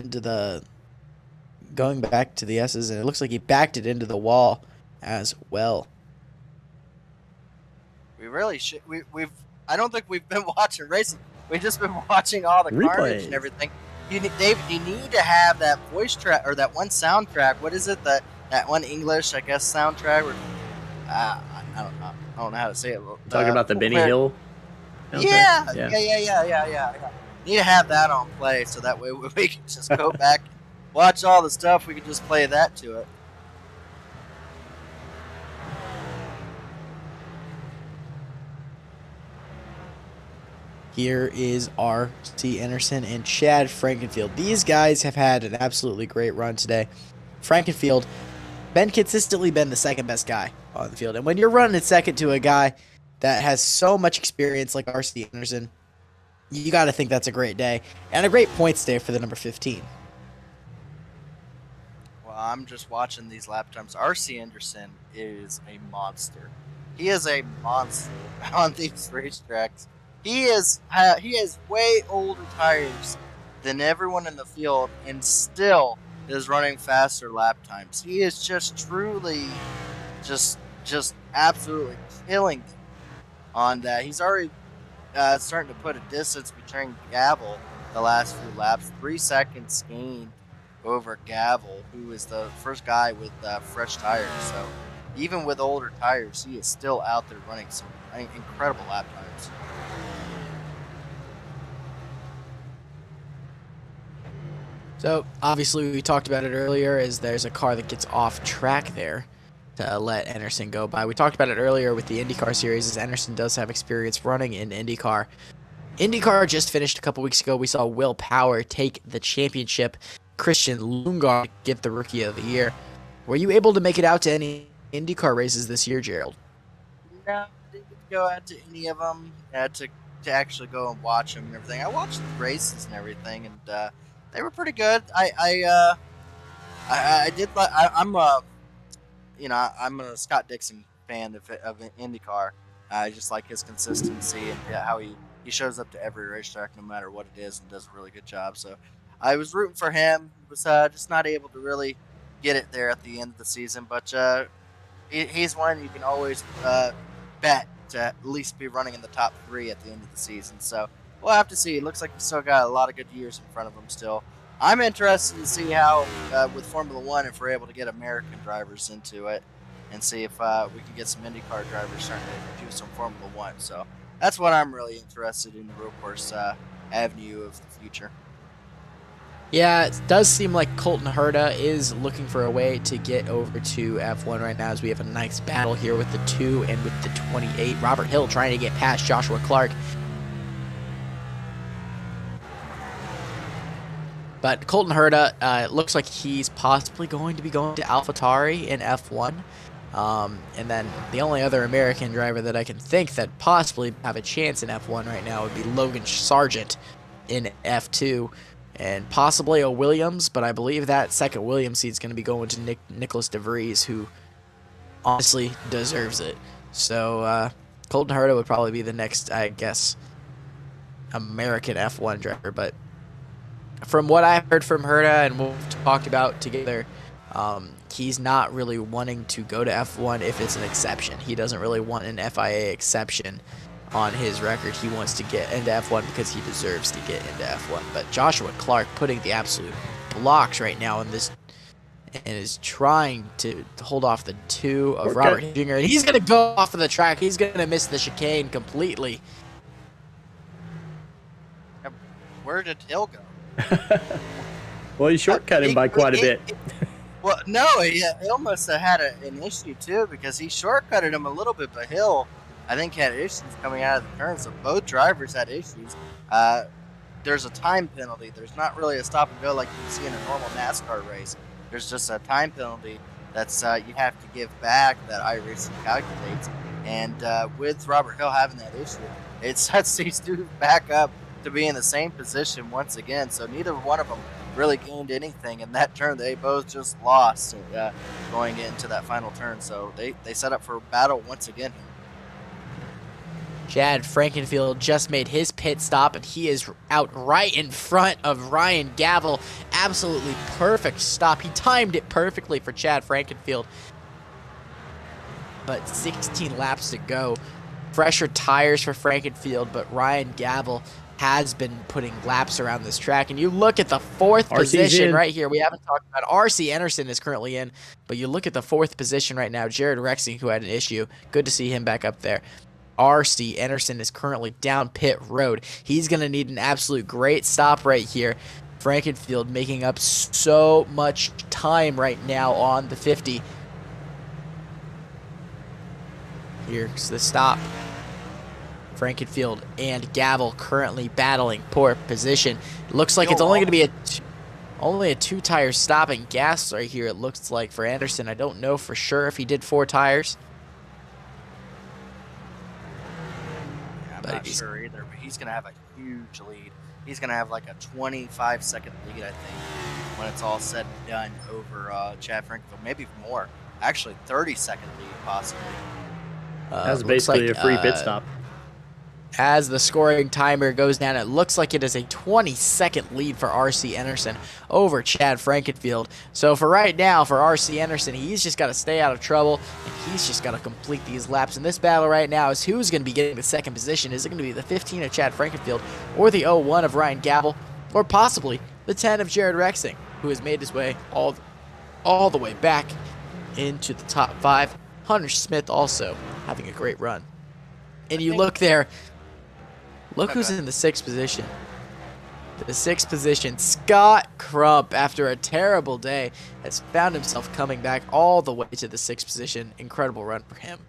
back to the S's, and it looks like he backed it into the wall as well. We really should. We've. I don't think we've been watching racing. We've just been watching all the carnage Replays. and everything. Dave, you need to have that voice track or that one soundtrack. What is it? That one English, I guess, soundtrack. I don't know how to say it. Talking about the Benny Hill. Yeah. Yeah. Need to have that on play so that way we can just go back, watch all the stuff. We can just play that to it. Here is R.C. Anderson and Chad Frankenfield. These guys have had an absolutely great run today. Frankenfield consistently been the second best guy on the field. And when you're running second to a guy that has so much experience like R.C. Anderson, you got to think that's a great day. And a great points day for the number 15. Well, I'm just watching these lap times. R.C. Anderson is a monster. He is a monster on these racetracks. He has way older tires than everyone in the field, and still is running faster lap times. He is just truly, just absolutely killing them on that. He's already starting to put a distance between Gavel the last few laps. 3 seconds gained over Gavel, who is the first guy with fresh tires. So even with older tires, he is still out there running some incredible lap times. So, obviously, we talked about it earlier, is there's a car that gets off track there to let Anderson go by. We talked about it earlier with the IndyCar series, as Anderson does have experience running in IndyCar. IndyCar just finished a couple weeks ago. We saw Will Power take the championship. Christian Lundgaard get the Rookie of the Year. Were you able to make it out to any IndyCar races this year, Gerald? No, I didn't get to go out to any of them. I had to actually go and watch them and everything. I watched the races and everything, and they were pretty good. I'm a Scott Dixon fan of IndyCar. I just like his consistency and how he shows up to every racetrack no matter what it is and does a really good job. So I was rooting for him. Was just not able to really get it there at the end of the season, but he's one you can always bet to at least be running in the top 3 at the end of the season. So we'll have to see. It looks like he's still got a lot of good years in front of him still. I'm interested to see how, with Formula One, if we're able to get American drivers into it and see if we can get some IndyCar drivers starting to do some Formula One. So that's what I'm really interested in, the road course avenue of the future. Yeah, it does seem like Colton Herta is looking for a way to get over to F1 right now, as we have a nice battle here with the 2 and with the 28. Robert Hill trying to get past Joshua Clark. But Colton Herta, looks like he's possibly going to be going to AlphaTauri in F1. And then the only other American driver that I can think that possibly have a chance in F1 right now would be Logan Sargent in F2. And possibly a Williams, but I believe that second Williams seat is going to be going to Nicholas DeVries, who honestly deserves it. So Colton Herta would probably be the next, I guess, American F1 driver. But from what I heard from Herta and what we've talked about together, he's not really wanting to go to F1 if it's an exception. He doesn't really want an FIA exception on his record. He wants to get into F1 because he deserves to get into F1. But Joshua Clark putting the absolute blocks right now in this, and is trying to hold off the 2 of Robert Jr. And he's going to go off of the track. He's going to miss the chicane completely. Where did Hill go? Well, you shortcut him by quite a bit. Well, no, Hill must have had an issue too, because he shortcutted him a little bit, but Hill, I think, had issues coming out of the turn, so both drivers had issues. There's a time penalty. There's not really a stop and go like you see in a normal NASCAR race. There's just a time penalty that's you have to give back that iRacing calculates. And with Robert Hill having that issue, it sets these two back up to be in the same position once again. So neither one of them really gained anything in that turn. They both just lost going into that final turn. So they set up for a battle once again. Chad Frankenfield just made his pit stop, and he is out right in front of Ryan Gavel. Absolutely perfect stop. He timed it perfectly for Chad Frankenfield. but 16 laps to go. Fresher tires for Frankenfield, but Ryan Gavel has been putting laps around this track. And you look at the fourth position right here. We haven't talked about R.C. Anderson is currently in, but you look at the fourth position right now. Jared Rexing, who had an issue. Good to see him back up there. R.C. Anderson is currently down pit road. He's going to need an absolute great stop right here. Frankenfield making up so much time right now on the 50. Here's the stop. Frankenfield and Gavel currently battling poor position. Looks like it's only going to be only a 2-tire stopping gas right here, it looks like, for Anderson. I don't know for sure if he did 4 tires. Yeah, I'm not sure either, but he's going to have a huge lead. He's going to have like a 25-second lead, I think, when it's all said and done over Chad Frankenfield. Maybe more. Actually, 30-second lead, possibly. That's basically a free pit stop. As the scoring timer goes down, it looks like it is a 20-second lead for R.C. Anderson over Chad Frankenfield. So for right now, for R.C. Anderson, he's just got to stay out of trouble, and he's just got to complete these laps. And this battle right now is who's going to be getting the second position. Is it going to be the 15 of Chad Frankenfield, or the 01 of Ryan Gavel, or possibly the 10 of Jared Rexing, who has made his way all the way back into the top 5. Hunter Smith also having a great run. And you look there, look who's in the 6th position. The 6th position, Scott Crump, after a terrible day, has found himself coming back all the way to the 6th position. Incredible run for him.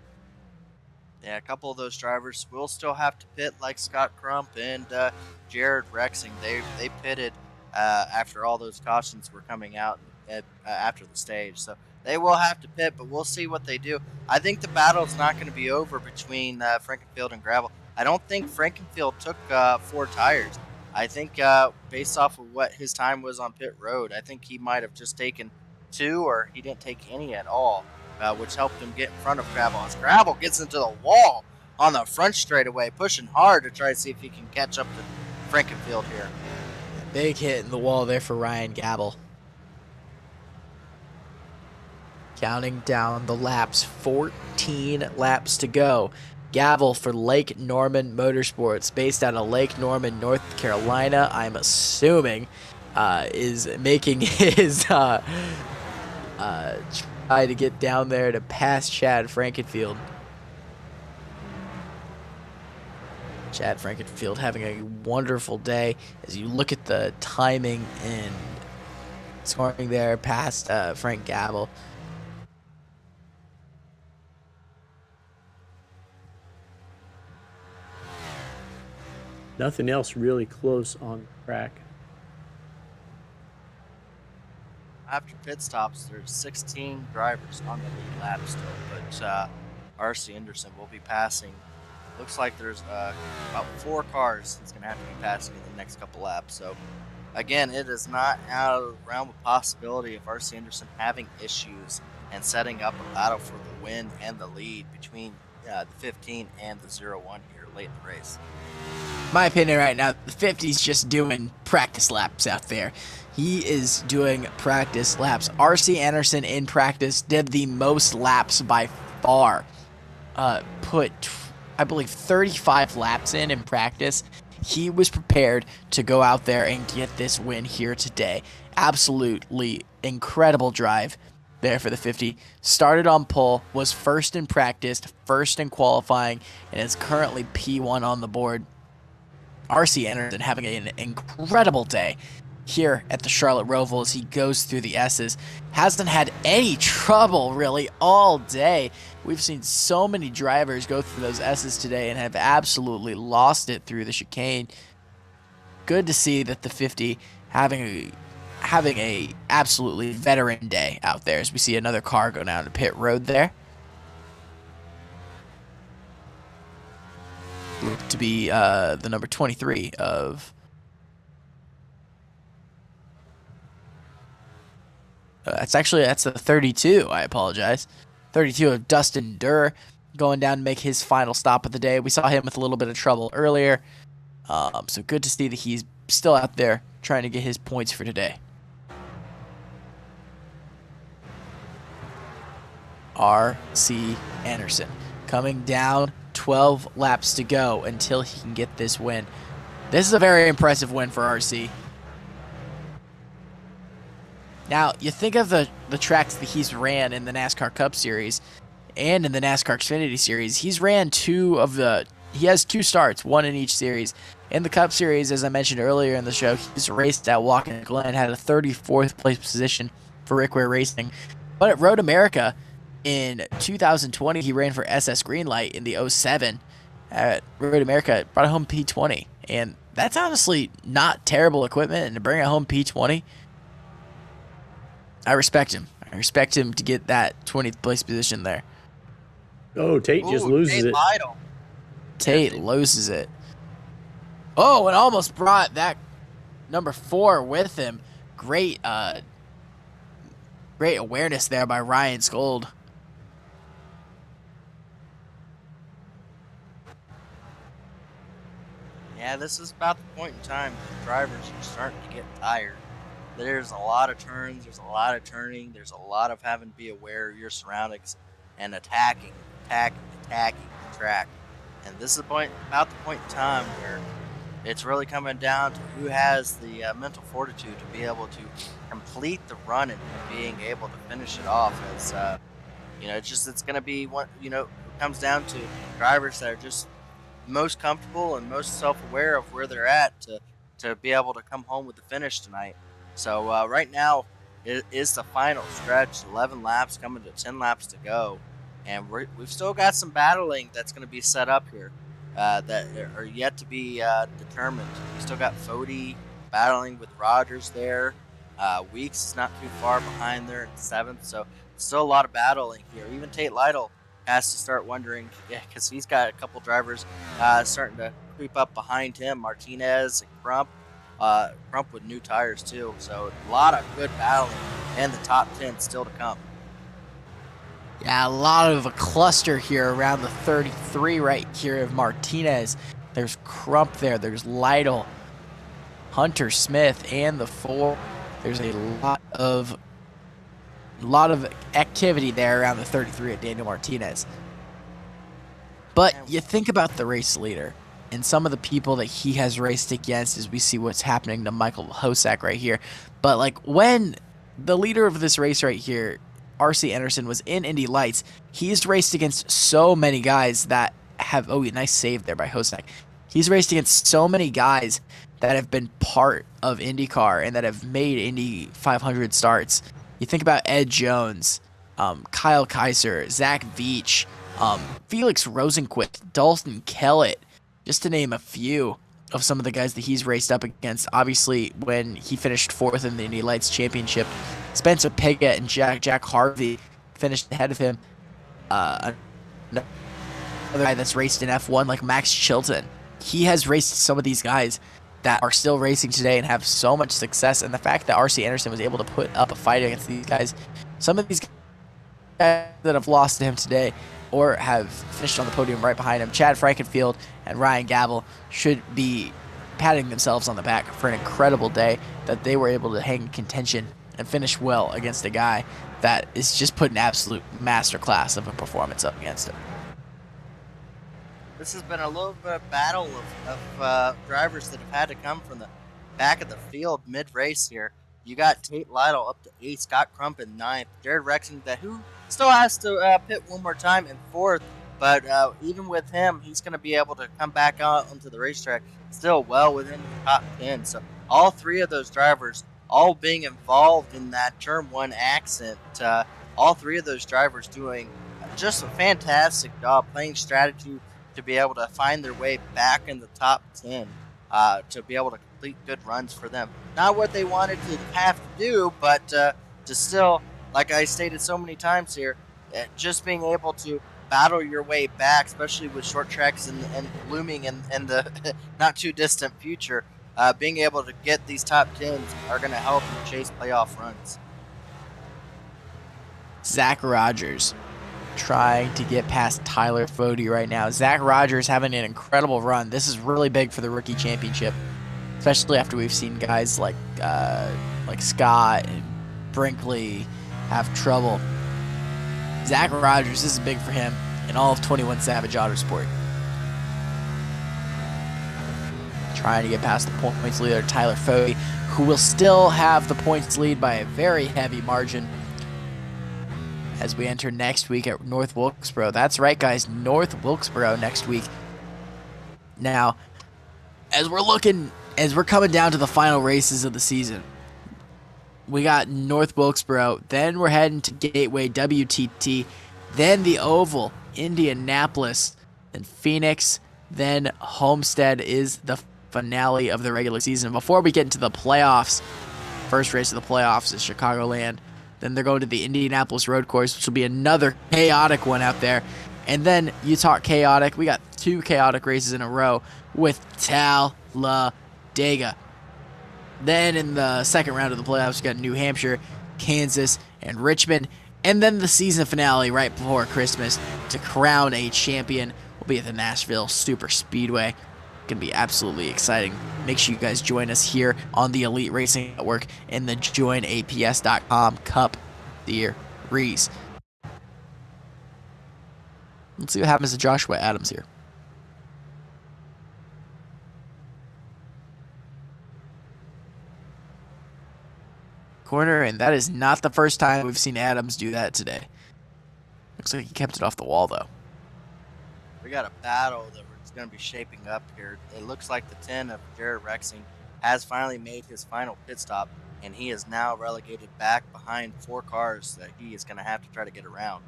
Yeah, a couple of those drivers will still have to pit, like Scott Crump and Jared Rexing. They pitted after all those cautions were coming out after the stage. So they will have to pit, but we'll see what they do. I think the battle's not going to be over between Frankenfield and Gravel. I don't think Frankenfield took 4 tires. I think based off of what his time was on pit road, I think he might have just taken 2, or he didn't take any at all, which helped him get in front of Gravel. As Gravel gets into the wall on the front straightaway, pushing hard to try to see if he can catch up to Frankenfield here. Big hit in the wall there for Ryan Gavel. Counting down the laps, 14 laps to go. Gavel for Lake Norman Motorsports, based out of Lake Norman, North Carolina, I'm assuming, is making his try to get down there to pass Chad Frankenfield. Chad Frankenfield having a wonderful day. As you look at the timing and scoring there past Frank Gavel. Nothing else really close on the track. After pit stops, there's 16 drivers on the lead lap still, but R.C. Anderson will be passing. Looks like there's about 4 cars he's going to have to be passing in the next couple laps. So, again, it is not out of the realm of possibility of R.C. Anderson having issues and setting up a battle for the win and the lead between the 15 and the 01 here late in the race. My opinion right now, the 50's just doing practice laps out there. He is doing practice laps. R.C. Anderson in practice did the most laps by far. Put, I believe, 35 laps in practice. He was prepared to go out there and get this win here today. Absolutely incredible drive there for the 50. Started on pole, was first in practice, first in qualifying, and is currently P1 on the board. R.C. Anderson having an incredible day here at the Charlotte Roval as he goes through the S's. Hasn't had any trouble really all day. We've seen so many drivers go through those S's today and have absolutely lost it through the chicane. Good to see that the 50 having a absolutely veteran day out there as we see another car go down to pit road there. To be the number 23 of that's the 32. I apologize. 32 of Dustin Durr going down to make his final stop of the day. We saw him with a little bit of trouble earlier, so good to see that he's still out there trying to get his points for today. R.C. Anderson. Coming down, 12 laps to go until he can get this win. This is a very impressive win for RC. Now, you think of the tracks that he's ran in the NASCAR Cup Series and in the NASCAR Xfinity Series. He has 2 starts, 1 in each series. In the Cup Series, as I mentioned earlier in the show, he's raced at Watkins Glen, had a 34th place position for Rick Ware Racing. But at Road America in 2020, he ran for SS Greenlight in the 07 at Road America, brought home P20. And that's honestly not terrible equipment, and to bring it home P20, I respect him. I respect him to get that 20th place position there. Oh, Tate just loses it. Tate loses it. Oh, and almost brought that number 4 with him. Great awareness there by Ryan Skold. Yeah, this is about the point in time the drivers are starting to get tired. There's a lot of turns, there's a lot of turning, there's a lot of having to be aware of your surroundings and attacking the track. And this is about the point in time where it's really coming down to who has the mental fortitude to be able to complete the run and being able to finish it off. As it's going to be one. It comes down to drivers that are just most comfortable and most self-aware of where they're at to be able to come home with the finish tonight. So right now it is the final stretch, 11 laps coming to 10 laps to go, and we've still got some battling that's going to be set up here that are yet to be determined. We still got Fody battling with Rogers there. Weeks is not too far behind there in 7th, so still a lot of battling here. Even Tate Lytle has to start wondering, because he's got a couple drivers starting to creep up behind him, Martinez and Crump with new tires too. So a lot of good battling and the top 10 still to come. Yeah, a lot of a cluster here around the 33 right here of Martinez. There's Crump there. There's Lytle, Hunter Smith, and the 4. There's a lot of activity there around the 33 at Daniel Martinez. But you think about the race leader and some of the people that he has raced against as we see what's happening to Michael Hosak right here. But like when the leader of this race right here, R.C. Anderson, was in Indy Lights, he's raced against so many guys that have, nice save there by Hosak. He's raced against so many guys that have been part of IndyCar and that have made Indy 500 starts. You think about Ed Jones, Kyle Kaiser, Zach Veach, Felix Rosenquist, Dalton Kellett, just to name a few of some of the guys that he's raced up against. Obviously, when he finished 4th in the Indy Lights Championship, Spencer Pigot and Jack Harvey finished ahead of him. Another guy that's raced in F1 like Max Chilton. He has raced some of these guys that are still racing today and have so much success. And the fact that R.C. Anderson was able to put up a fight against these guys, some of these guys that have lost to him today or have finished on the podium right behind him, Chad Frankenfield and Ryan Gabel, should be patting themselves on the back for an incredible day that they were able to hang contention and finish well against a guy that is just put an absolute masterclass of a performance up against him. This has been a little bit of battle of drivers that have had to come from the back of the field mid-race here. You got Tate Lytle up to 8th, Scott Crump in 9th, Jared Rexon, who still has to pit one more time in 4th, but even with him, he's going to be able to come back out onto the racetrack still well within the top 10. So all 3 of those drivers, all being involved in that Turn 1 accident, all 3 of those drivers doing just a fantastic job playing strategy to be able to find their way back in the top 10, to be able to complete good runs for them. Not what they wanted to have to do, but to still, like I stated so many times here, just being able to battle your way back, especially with short tracks and looming in the not too distant future, being able to get these top 10s are going to help you chase playoff runs. Zach Rogers trying to get past Tyler Fody right now. Zach Rogers having an incredible run. This is really big for the rookie championship, especially after we've seen guys like Scott and Brinkley have trouble Zach Rogers, this is big for him in all of 21 Savage Autosport. Trying to get past the points leader, Tyler Fogarty, who will still have the points lead by a very heavy margin as we enter next week at North Wilkesboro. That's right, guys, North Wilkesboro next week. Now, as we're coming down to the final races of the season, we got North Wilkesboro, then we're heading to Gateway, WTT, then the Oval, Indianapolis, then Phoenix, then Homestead is the finale of the regular season. Before we get into the playoffs, first race of the playoffs is Chicagoland. Then they're going to the Indianapolis Road Course, which will be another chaotic one out there. And then you talk chaotic, we got 2 chaotic races in a row with Talladega. Then in the second round of the playoffs, we got New Hampshire, Kansas, and Richmond. And then the season finale right before Christmas to crown a champion will be at the Nashville Super Speedway. Going to be absolutely exciting. Make sure you guys join us here on the Elite Racing Network in the joinaps.com Cup Series. Let's see what happens to Joshua Adams here. Corner, and that is not the first time we've seen Adams do that today. Looks like he kept it off the wall, though. We got a battle that it's going to be shaping up here. It looks like the 10 of Jared Rexing has finally made his final pit stop, and he is now relegated back behind 4 cars that he is going to have to try to get around.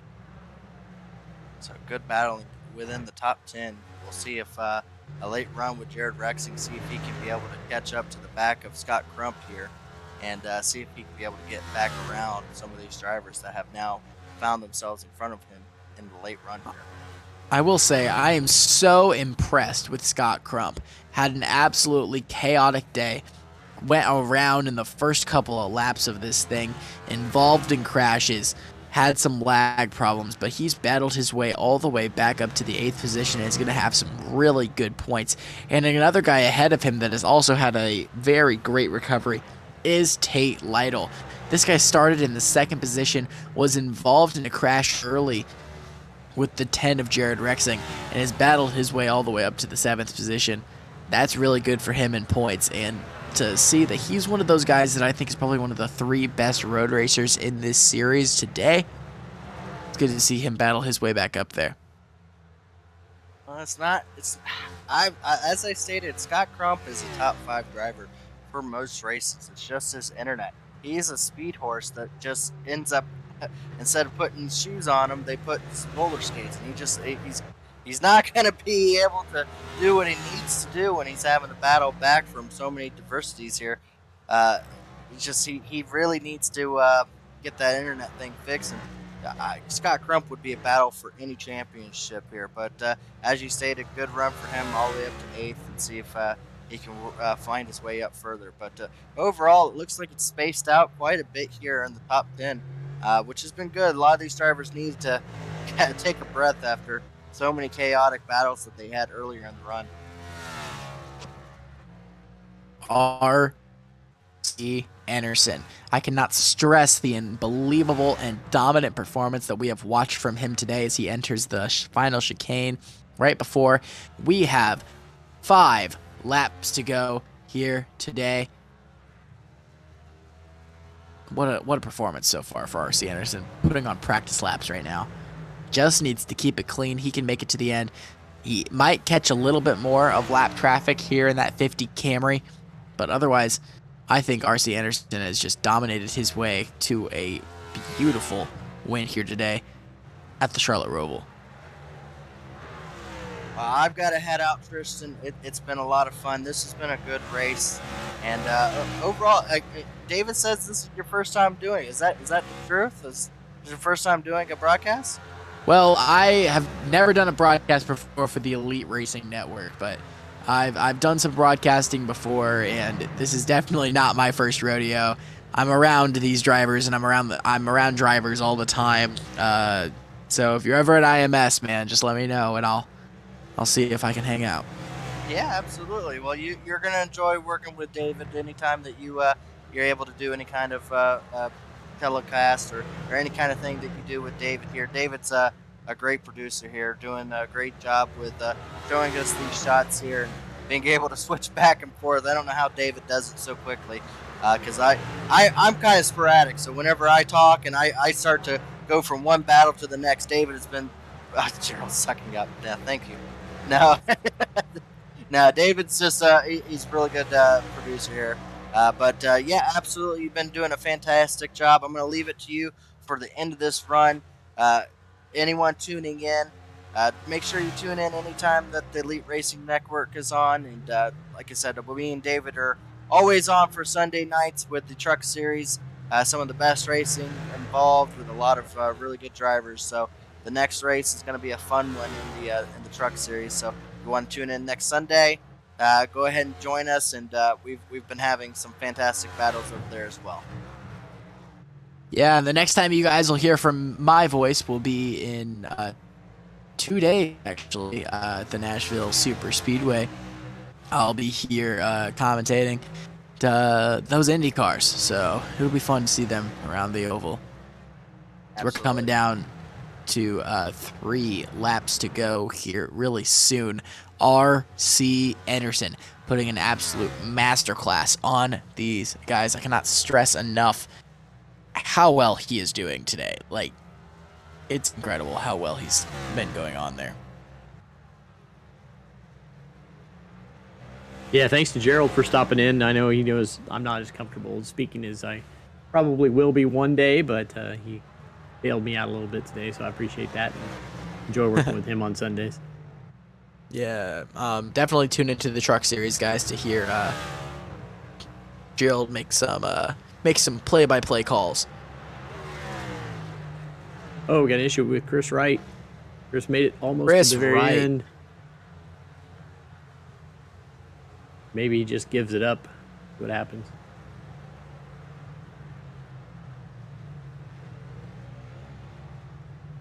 So good battling within the top 10. We'll see if a late run with Jared Rexing, see if he can be able to catch up to the back of Scott Crump here, and see if he can be able to get back around some of these drivers that have now found themselves in front of him in the late run here. I will say I am so impressed with Scott Crump. Had an absolutely chaotic day. Went around in the first couple of laps of this thing, involved in crashes, had some lag problems, but he's battled his way all the way back up to the 8th position and is going to have some really good points. And another guy ahead of him that has also had a very great recovery is Tate Lytle. This guy started in the 2nd position, was involved in a crash early with the 10 of Jared Rexing, and has battled his way all the way up to the 7th position. That's really good for him in points, and to see that he's one of those guys that I think is probably one of the 3 best road racers in this series today. It's good to see him battle his way back up there. Well, as I stated, Scott Crump is a top 5 driver for most races. It's just his internet. He's a speed horse that just ends up, instead of putting shoes on him, they put roller skates, and he's not going to be able to do what he needs to do when he's having to battle back from so many diversities here. He really needs to get that internet thing fixed. And Scott Crump would be a battle for any championship here, but as you stated, good run for him all the way up to 8th, and see if he can find his way up further. But overall, it looks like it's spaced out quite a bit here in the top 10, which has been good. A lot of these drivers need to take a breath after so many chaotic battles that they had earlier in the run. R.C. Anderson. I cannot stress the unbelievable and dominant performance that we have watched from him today as he enters the final chicane right before we have 5 laps to go here today. What a performance so far for R.C. Anderson, putting on practice laps right now. Just needs to keep it clean. He can make it to the end. He might catch a little bit more of lap traffic here in that 50 Camry, but otherwise, I think R.C. Anderson has just dominated his way to a beautiful win here today at the Charlotte Roval. I've got to head out, Tristan. It's been a lot of fun. This has been a good race, and overall, David says this is your first time doing it. Is that the truth? Is it your first time doing a broadcast? Well, I have never done a broadcast before for the Elite Racing Network, but I've done some broadcasting before, and this is definitely not my first rodeo. I'm around these drivers, and I'm around drivers all the time. So if you're ever at IMS, man, just let me know, and I'll see if I can hang out. Yeah, absolutely. Well, you're gonna enjoy working with David anytime that you're able to do any kind of telecast or any kind of thing that you do with David here. David's a great producer here, doing a great job with showing us these shots here and being able to switch back and forth. I don't know how David does it so quickly, because I'm kind of sporadic. So whenever I talk and I start to go from one battle to the next, David has been Gerald's sucking up death. Thank you. No, no, David's just he's a really good producer here. But yeah, absolutely, you've been doing a fantastic job. I'm going to leave it to you for the end of this run. Anyone tuning in, make sure you tune in anytime that the Elite Racing Network is on. And like I said, me and David are always on for Sunday nights with the Truck Series. Some of the best racing involved with a lot of really good drivers. So the next race is going to be a fun one in the Truck Series. So if you want to tune in next Sunday, go ahead and join us. And we've been having some fantastic battles over there as well. Yeah, and the next time you guys will hear from my voice will be in 2 days, actually, at the Nashville Super Speedway. I'll be here commentating those Indy cars, so it'll be fun to see them around the oval. Absolutely. We're coming down to 3 laps to go here really soon. R.C. Anderson putting an absolute masterclass on these guys. I cannot stress enough how well he is doing today. Like, it's incredible how well he's been going on there. Yeah, thanks to Gerald for stopping in. I know he knows I'm not as comfortable speaking as I probably will be one day, but he bailed me out a little bit today, so I appreciate that and enjoy working with him on Sundays. Yeah, definitely tune into the Truck Series, guys, to hear Gerald make some play-by-play calls. Oh, we got an issue with Chris Wright. Chris made it almost Chris to the very Wright. end. Maybe he just gives it up. See what happens.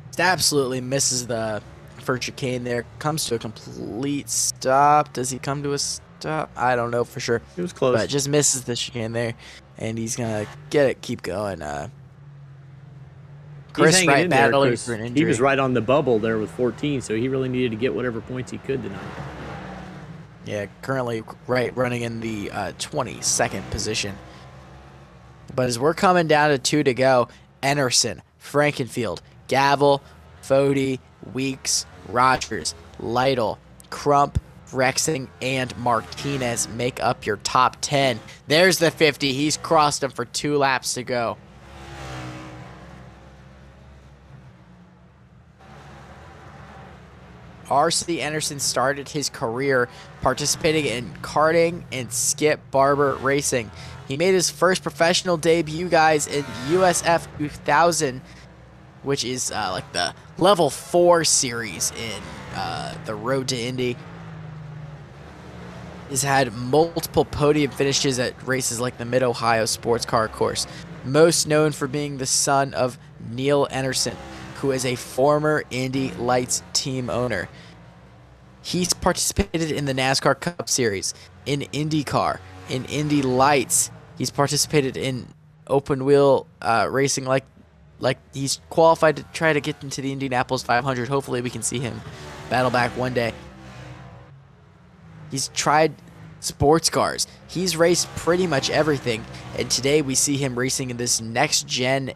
Just absolutely misses the first chicane there. Comes to a complete stop. Does he come to a stop? I don't know for sure. It was close. But just misses the chicane there. And he's going to get it, keep going. Chris Wright battling for an injury. He was right on the bubble there with 14, so he really needed to get whatever points he could tonight. Yeah, currently Wright running in the 22nd position. But as we're coming down to 2 to go, Enerson, Frankenfield, Gavel, Fody, Weeks, Rogers, Lytle, Crump, Rexing, and Martinez make up your top 10. There's the 50. He's crossed them for 2 laps to go. R.C. Anderson started his career participating in karting and Skip Barber racing. He made his first professional debut, guys, in USF 2000, which is like the level 4 series in the Road to Indy. He's had multiple podium finishes at races like the Mid-Ohio Sports Car Course. Most known for being the son of Neil Anderson, who is a former Indy Lights team owner. He's participated in the NASCAR Cup Series, in IndyCar, in Indy Lights. He's participated in open wheel racing, like he's qualified to try to get into the Indianapolis 500. Hopefully we can see him battle back one day. He's tried sports cars. He's raced pretty much everything, and today we see him racing in this next-gen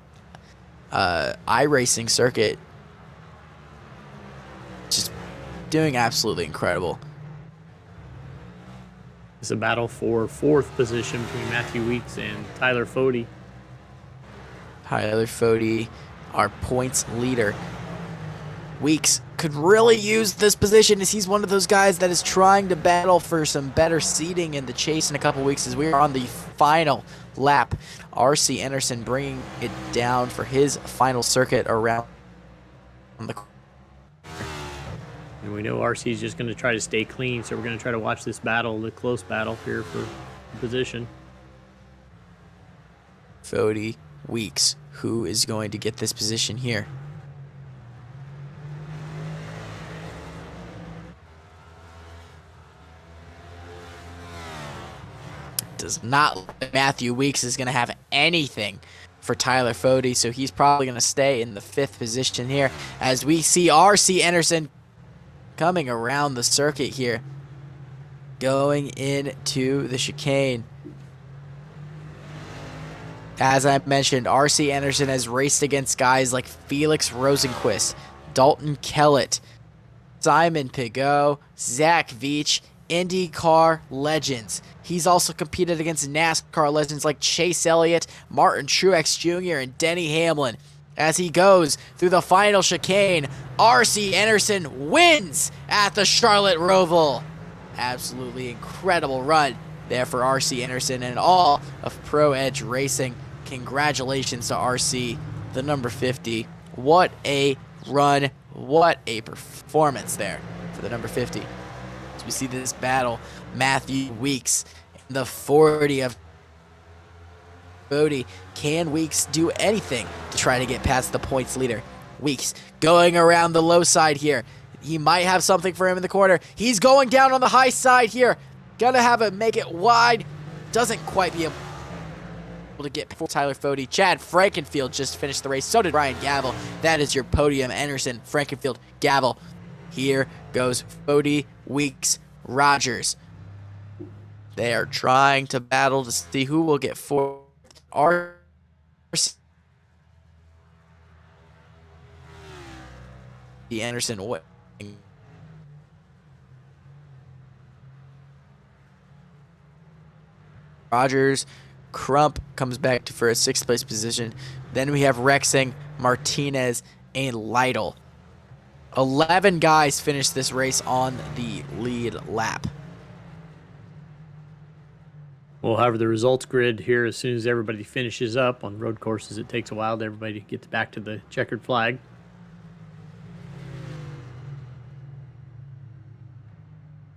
iRacing circuit. Just doing absolutely incredible. It's a battle for 4th position between Matthew Weeks and Tyler Fody. Tyler Fody, our points leader. Weeks could really use this position, as he's one of those guys that is trying to battle for some better seating in the chase in a couple weeks, as we are on the final lap. R.C. Anderson bringing it down for his final circuit around the corner. And we know RC is just going to try to stay clean, so we're going to try to watch this battle, the close battle here for position. Fody, Weeks, who is going to get this position here? Does not look like Matthew Weeks is going to have anything for Tyler Fode, so he's probably going to stay in the 5th position here as we see R.C. Anderson coming around the circuit here, going into the chicane. As I mentioned, R.C. Anderson has raced against guys like Felix Rosenquist, Dalton Kellett, Simon Pigot, Zach Veach, IndyCar legends. He's also competed against NASCAR legends like Chase Elliott, Martin Truex Jr., and Denny Hamlin. As he goes through the final chicane, R.C. Anderson wins at the Charlotte Roval. Absolutely incredible run there for R.C. Anderson and all of Pro Edge Racing. Congratulations to RC, the number 50. What a run. What a performance there for the number 50. As we see this battle, Matthew Weeks in the 40 of Fode. Can Weeks do anything to try to get past the points leader? Weeks going around the low side here. He might have something for him in the corner. He's going down on the high side here. Gonna have it make it wide. Doesn't quite be able to get before Tyler Fode. Chad Frankenfield just finished the race. So did Ryan Gavel. That is your podium. Anderson, Frankenfield, Gavel. Here goes Fode, Weeks, Rogers. They are trying to battle to see who will get fourth. RC Anderson winning. Rogers, Crump comes back for a 6th place position. Then we have Rexing, Martinez, and Lytle. 11 guys finished this race on the lead lap. We'll have the results grid here as soon as everybody finishes up. On road courses, it takes a while to everybody gets back to the checkered flag.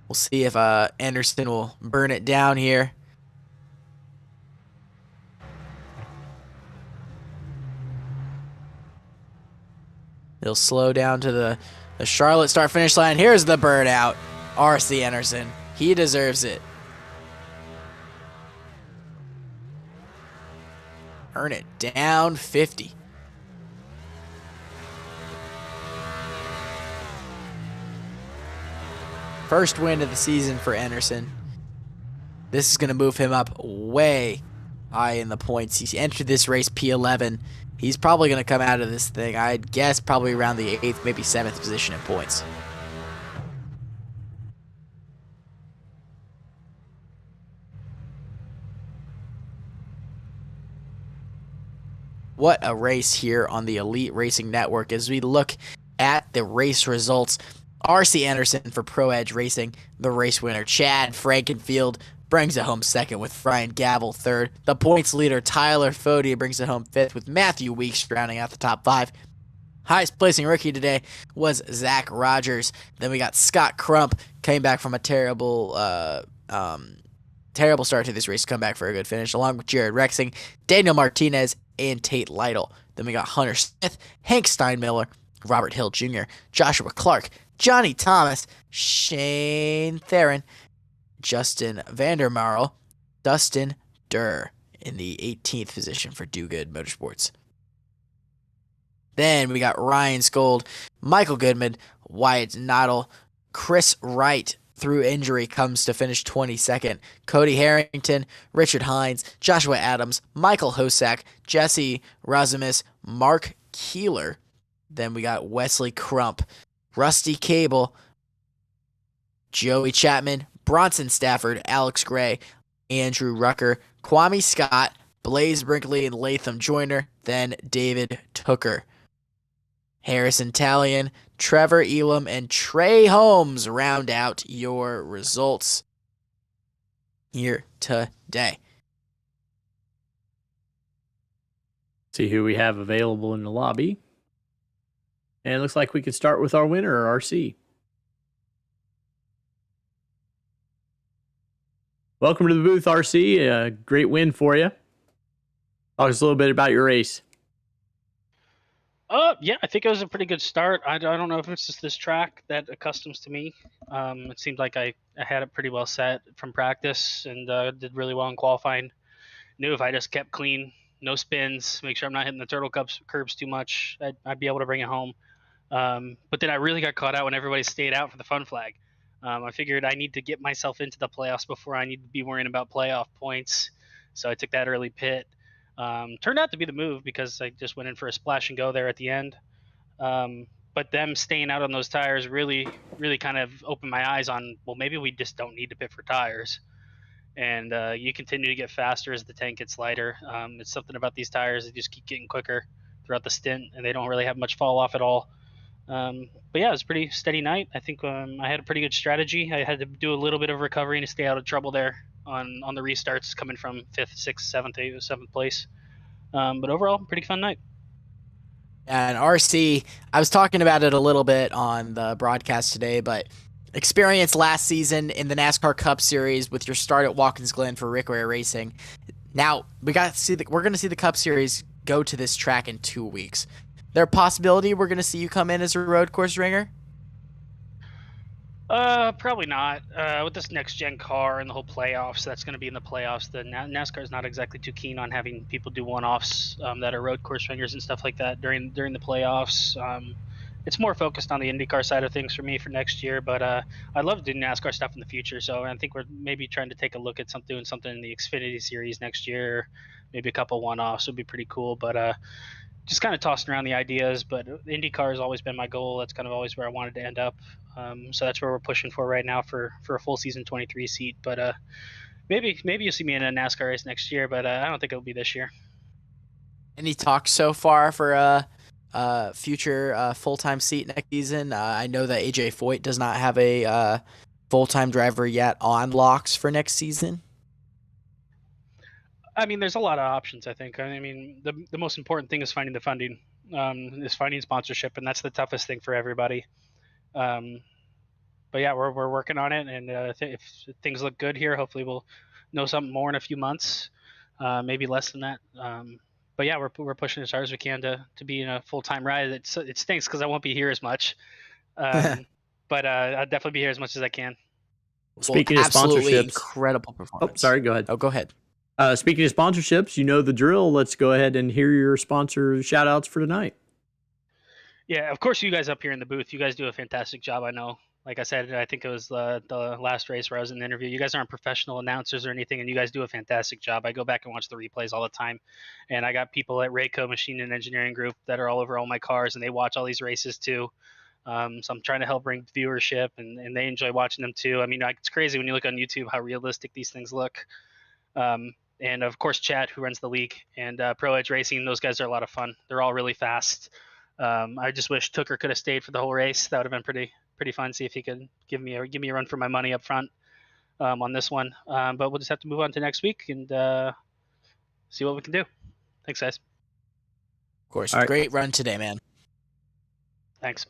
We'll see if Anderson will burn it down here. He'll slow down to the Charlotte start-finish line. Here's the burnout. R.C. Anderson. He deserves it. Earn it down 50. First win of the season for Anderson. This is going to move him up way high in the points. He entered this race P11. He's probably going to come out of this thing, I'd guess, probably around the 8th, maybe 7th position in points. What a race here on the Elite Racing Network as we look at the race results. R.C. Anderson for Pro Edge Racing, the race winner. Chad Frankenfield brings it home 2nd with Ryan Gavel 3rd. The points leader, Tyler Fode, brings it home 5th with Matthew Weeks rounding out the top 5. Highest placing rookie today was Zach Rogers. Then we got Scott Crump, came back from a terrible start to this race, come back for a good finish, along with Jared Rexing, Daniel Martinez, and Tate Lytle. Then we got Hunter Smith, Hank Steinmiller, Robert Hill Jr., Joshua Clark, Johnny Thomas, Shane Theron, Justin Vandermarl, Dustin Durr in the 18th position for Do Good Motorsports. Then we got Ryan Skold, Michael Goodman, Wyatt Noddle, Chris Wright through injury comes to finish 22nd. Cody Harrington, Richard Hines, Joshua Adams, Michael Hosack, Jesse Razamis, Mark Keeler. Then we got Wesley Crump, Rusty Cable, Joey Chapman, Bronson Stafford, Alex Gray, Andrew Rucker, Kwame Scott, Blaze Brinkley, and Latham Joyner. Then David Tooker. Harrison Talion, Trevor Elam, and Trey Holmes round out your results here today. See who we have available in the lobby. And it looks like we could start with our winner, RC. Welcome to the booth, RC. A great win for you. Talk us a little bit about your race. Yeah, I think it was a pretty good start. I don't know if it's just this track that accustoms to me. It seemed like I had it pretty well set from practice and did really well in qualifying. Knew if I just kept clean no spins, make sure I'm not hitting the turtle curbs too much. I'd be able to bring it home. But then I really got caught out when everybody stayed out for the fun flag. I figured I need to get myself into the playoffs before I need to be worrying about playoff points. So I took that early pit. Turned out to be the move because I just went in for a splash and go there at the end. But them staying out on those tires really kind of opened my eyes on, well, maybe we just don't need to pit for tires. And you continue to get faster as the tank gets lighter. It's something about these tires, they just keep getting quicker throughout the stint, and they don't really have much fall off at all. But yeah, it was a pretty steady night. I think I had a pretty good strategy. I had to do a little bit of recovery to stay out of trouble there on the restarts coming from 5th, 6th, 7th place. But overall, pretty fun night. And RC, I was talking about it a little bit on the broadcast today, but experience last season in the NASCAR Cup Series with your start at Watkins Glen for Rick Ware Racing. Now we're going to see the Cup Series go to this track in 2 weeks. There a possibility we're going to see you come in as a road course ringer? Probably not. With this next gen car and the whole playoffs, that's going to be in the playoffs. The NASCAR is not exactly too keen on having people do one-offs that are road course ringers and stuff like that during the playoffs. It's more focused on the IndyCar side of things for me for next year, but I'd love to do NASCAR stuff in the future. So I think we're maybe trying to take a look at doing something in the Xfinity Series next year. Maybe a couple one-offs would be pretty cool, but just kind of tossing around the ideas. But IndyCar has always been my goal. That's kind of always where I wanted to end up. So that's where we're pushing for right now for a full season 23 seat. But maybe you'll see me in a NASCAR race next year, but I don't think it'll be this year. Any talks so far for a future full-time seat next season? I know that AJ Foyt does not have a full-time driver yet on locks for next season. I mean, there's a lot of options, I think. I mean, the most important thing is finding the funding, is finding sponsorship, and that's the toughest thing for everybody. But yeah, we're working on it, and if things look good here, hopefully we'll know something more in a few months, maybe less than that. But yeah, we're pushing as hard as we can to be in a full-time ride. It stinks because I won't be here as much, but I'll definitely be here as much as I can. Speaking of absolutely sponsorships, incredible performance. Oh, sorry, go ahead. Oh, go ahead. Speaking of sponsorships, you know the drill. Let's go ahead and hear your sponsor shout-outs for tonight. Yeah, of course, you guys up here in the booth, you guys do a fantastic job. I know. Like I said, I think it was the last race where I was in the interview. You guys aren't professional announcers or anything, and you guys do a fantastic job. I go back and watch the replays all the time, and I got people at Rayco Machine and Engineering Group that are all over all my cars, and they watch all these races too. So I'm trying to help bring viewership, and they enjoy watching them too. I mean, it's crazy when you look on YouTube how realistic these things look. And of course, Chad, who runs the league, and Pro Edge Racing. Those guys are a lot of fun. They're all really fast. I just wish Tooker could have stayed for the whole race. That would have been pretty fun. See if he could give me a run for my money up front on this one. But we'll just have to move on to next week and see what we can do. Thanks, guys. Of course. All right. Great run today, man. Thanks.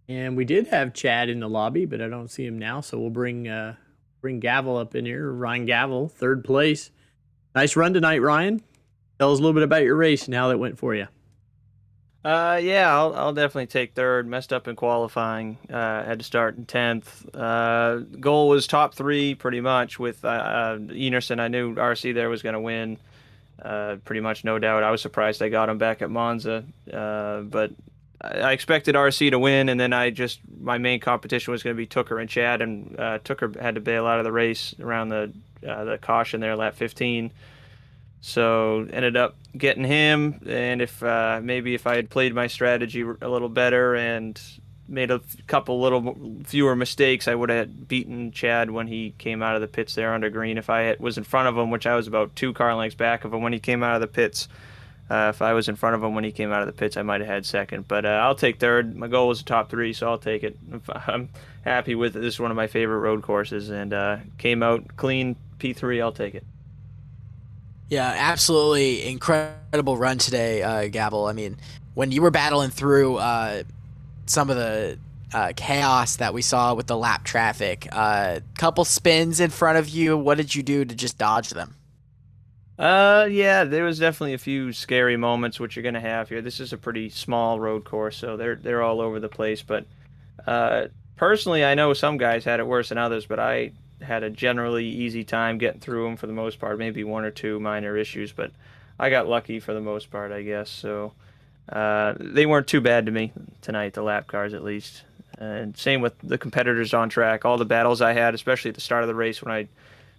And we did have Chad in the lobby, but I don't see him now, so we'll bring Gavel up in here. Ryan Gavel, third place. Nice run tonight, Ryan. Tell us a little bit about your race and how that went for you. Yeah, I'll definitely take third. Messed up in qualifying. Had to start in 10th. Goal was top 3 pretty much with Enerson. I knew RC there was going to win. Pretty much no doubt. I was surprised I got him back at Monza. But I expected RC to win, and then my main competition was going to be Tooker and Chad, and Tooker had to bail out of the race around the caution there, lap 15. So ended up getting him, and if I had played my strategy a little better and made a couple little fewer mistakes, I would have beaten Chad when he came out of the pits there under green. If I was in front of him, which I was about 2 car lengths back of him when he came out of the pits. If I was in front of him when he came out of the pits, I might have had second. But I'll take third. My goal was a top 3, so I'll take it. I'm happy with it. This is one of my favorite road courses, and came out clean P3. I'll take it. Yeah, absolutely incredible run today, Gavel. I mean, when you were battling through some of the chaos that we saw with the lap traffic, couple spins in front of you, what did you do to just dodge them? Yeah, there was definitely a few scary moments, which you're gonna have here. This is a pretty small road course, so they're all over the place. But personally, I know some guys had it worse than others, but I had a generally easy time getting through them for the most part. Maybe one or two minor issues, but I got lucky for the most part, I guess. So they weren't too bad to me tonight, the lap cars at least. And same with the competitors on track. All the battles I had, especially at the start of the race when I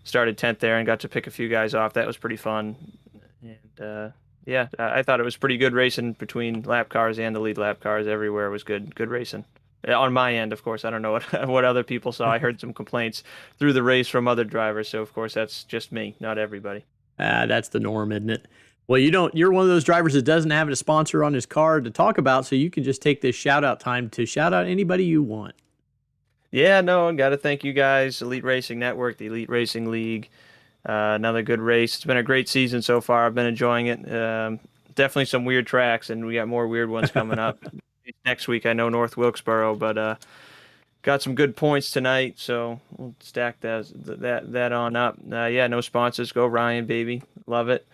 started 10th there and got to pick a few guys off, that was pretty fun. And yeah, I thought it was pretty good racing between lap cars and the lead lap cars. Everywhere was good racing. On my end, of course, I don't know what other people saw. I heard some complaints through the race from other drivers, so of course that's just me, not everybody. That's the norm, isn't it? Well, you're one of those drivers that doesn't have a sponsor on his car to talk about, so you can just take this shout out time to shout out anybody you want. Yeah, no, I got to thank you guys, Elite Racing Network, the Elite Racing League. Another good race. It's been a great season so far. I've been enjoying it. Definitely some weird tracks, and we got more weird ones coming up. Next week, I know North Wilkesboro, but got some good points tonight, so we'll stack that on up. Yeah, no sponsors. Go Ryan, baby. Love it.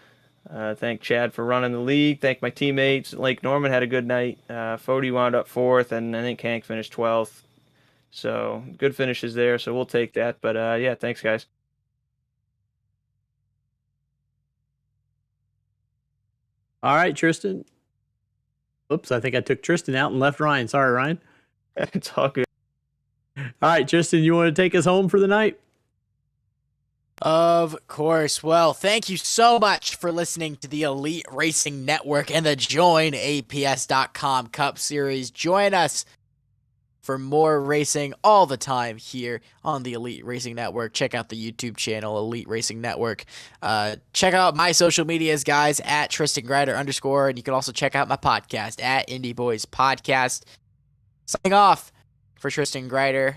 Thank Chad for running the league. Thank my teammates. Lake Norman had a good night. Fody wound up 4th, and I think Hank finished 12th. So good finishes there, so we'll take that. But yeah, thanks, guys. All right, Tristan. Oops, I think I took Tristan out and left Ryan. Sorry, Ryan. It's all good. All right, Tristan, you want to take us home for the night? Of course. Well, thank you so much for listening to the Elite Racing Network and the JoinAPS.com Cup Series. Join us for more racing all the time here on the Elite Racing Network. Check out the YouTube channel, Elite Racing Network. Check out my social medias, guys, at @TristanGrider_, and you can also check out my podcast at Indie Boys Podcast. Signing off for Tristan Grider,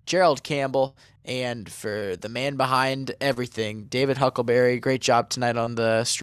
Gerald Campbell, and for the man behind everything, David Huckleberry. Great job tonight on the stream.